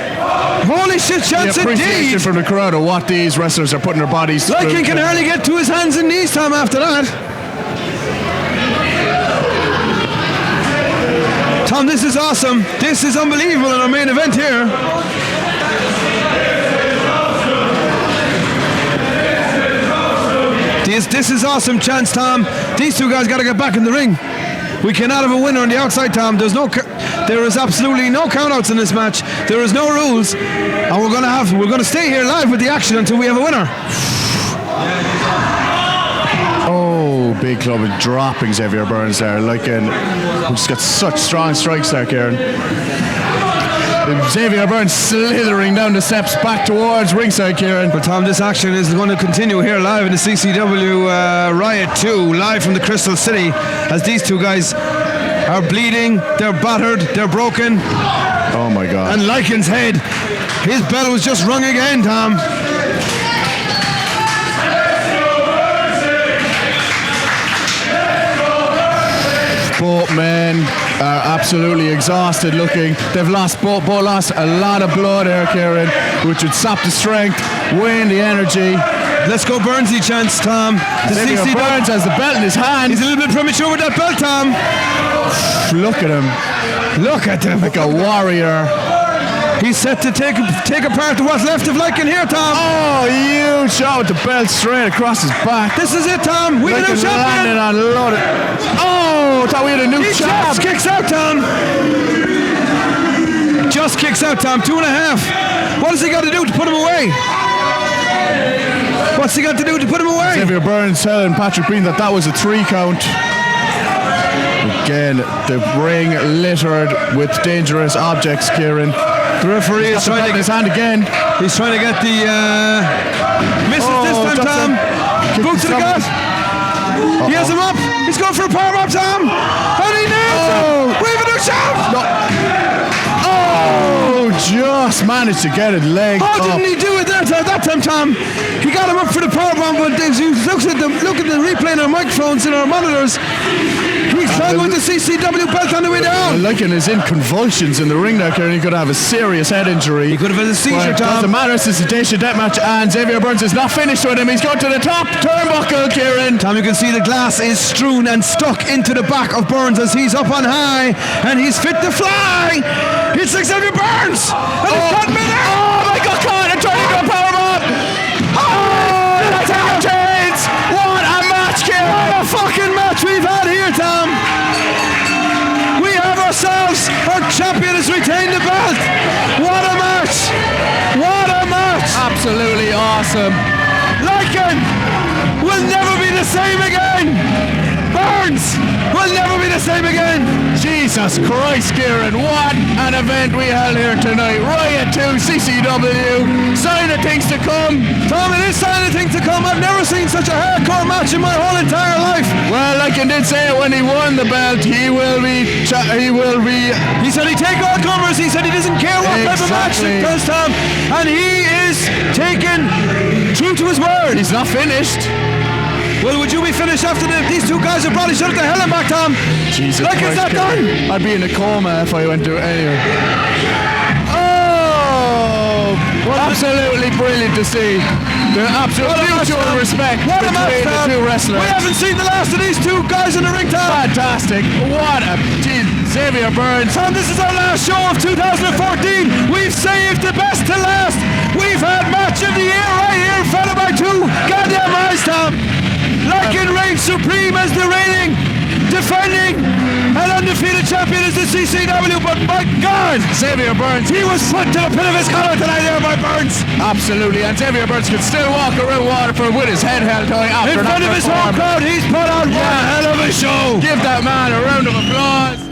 Holy shit chants indeed! The appreciation from the crowd of what these wrestlers are putting their bodies through. Lycan can hardly get to his hands and knees, Tom, after that. Tom, this is awesome. This is unbelievable in our main event here. This is awesome chance, Tom. These two guys got to get back in the ring. We cannot have a winner on the outside, Tom. There is absolutely no countouts in this match. There is no rules, and we're going to stay here live with the action until we have a winner. Oh, big club and dropping Xavier Burns there. Lycan just got such strong strikes there, Kieran. Xavier Burns slithering down the steps back towards ringside, Kieran. But Tom, this action is going to continue here live in the CCW Riot 2, live from the Crystal City, as these two guys are bleeding, they're battered, they're broken. Oh my God. And Lycan's head, his bell was just rung again, Tom. Both men are absolutely exhausted looking. They've lost both lost a lot of blood here, Kieran, which would sap the strength, wane the energy. Let's go Burnsy chance, Tom. Xavier Burns has the belt in his hand. He's a little bit premature with that belt, Tom. Look at him. Look at him. Like a warrior. He's set to take apart what's left of Lycan here, Tom. Oh, huge shot with the belt straight across his back. This is it, Tom. We got a new champion. Oh, thought we had a new champ. Just kicks out, Tom. Just kicks out, Tom. 2.5. What has he got to do to put him away? What's he got to do to put him away? Xavier Burns telling Patrick Brien that was a 3 count. Again, the ring littered with dangerous objects, Kieran. The referee is trying to get his hand again. He's trying to get the misses this time, Tom. Boot to the gut. He has him up. He's going for a powerbomb, Tom. And he nails him. We have a new champ. No. Oh, just managed to get it leg up. How didn't he do it that time, Tom? He got him up for the powerbomb, but as you look at the replay in our microphones and our monitors, he's trying with the CCW belt on the way down. Lycan is in convulsions in the ring now, Kieran. He could have a serious head injury. He could have had a seizure, Tom. Doesn't matter. It's a sedation deathmatch, and Xavier Burns is not finished with him. He's going to the top turnbuckle, Kieran. Tom, you can see the glass is strewn and stuck into the back of Burns as he's up on high, and he's fit to fly. It's Xavier Burns, and he's caught midair. Oh my God, caught and trying to go powerbomb. Oh, that's how it chains. What a match, Kieran. What a fucking match we've had here, Tom. We have ourselves, our champion has retained the belt. What a match. What a match. Absolutely awesome. Lycan will never be the same again. Burns will never be the same again. Jesus Christ, Kieran, what an event we held here tonight. Riot 2, CCW, sign of things to come. Tom, it is sign of things to come. I've never seen such a hardcore match in my whole entire life. Well, Lycan did say it when he won the belt. He said he'd take all comers. He said he doesn't care what type of match it does, Tom. And he is taken true to his word. He's not finished. Well, would you be finished after these two guys have probably shut the hell back, Tom? Jesus Like, Christ, is that done? I'd be in a coma if I went to it anyway. Oh, absolutely brilliant to see. The absolute mutual respect between the two wrestlers. We haven't seen the last of these two guys in the ring, Tom. Fantastic. What a Xavier Burns. Tom, this is our last show of 2014. We've saved the best to last. We've had match of the year right here, followed by 2 goddamn eyes, Tom. Lycan reigns supreme as the reigning, defending, and undefeated champion is the CCW, but my God, Xavier Burns, he was put to the pit of his collar tonight there by Burns. Absolutely, and Xavier Burns can still walk around Waterford with his head held high after in front of his home crowd. He's put on one hell of a show. Give that man a round of applause.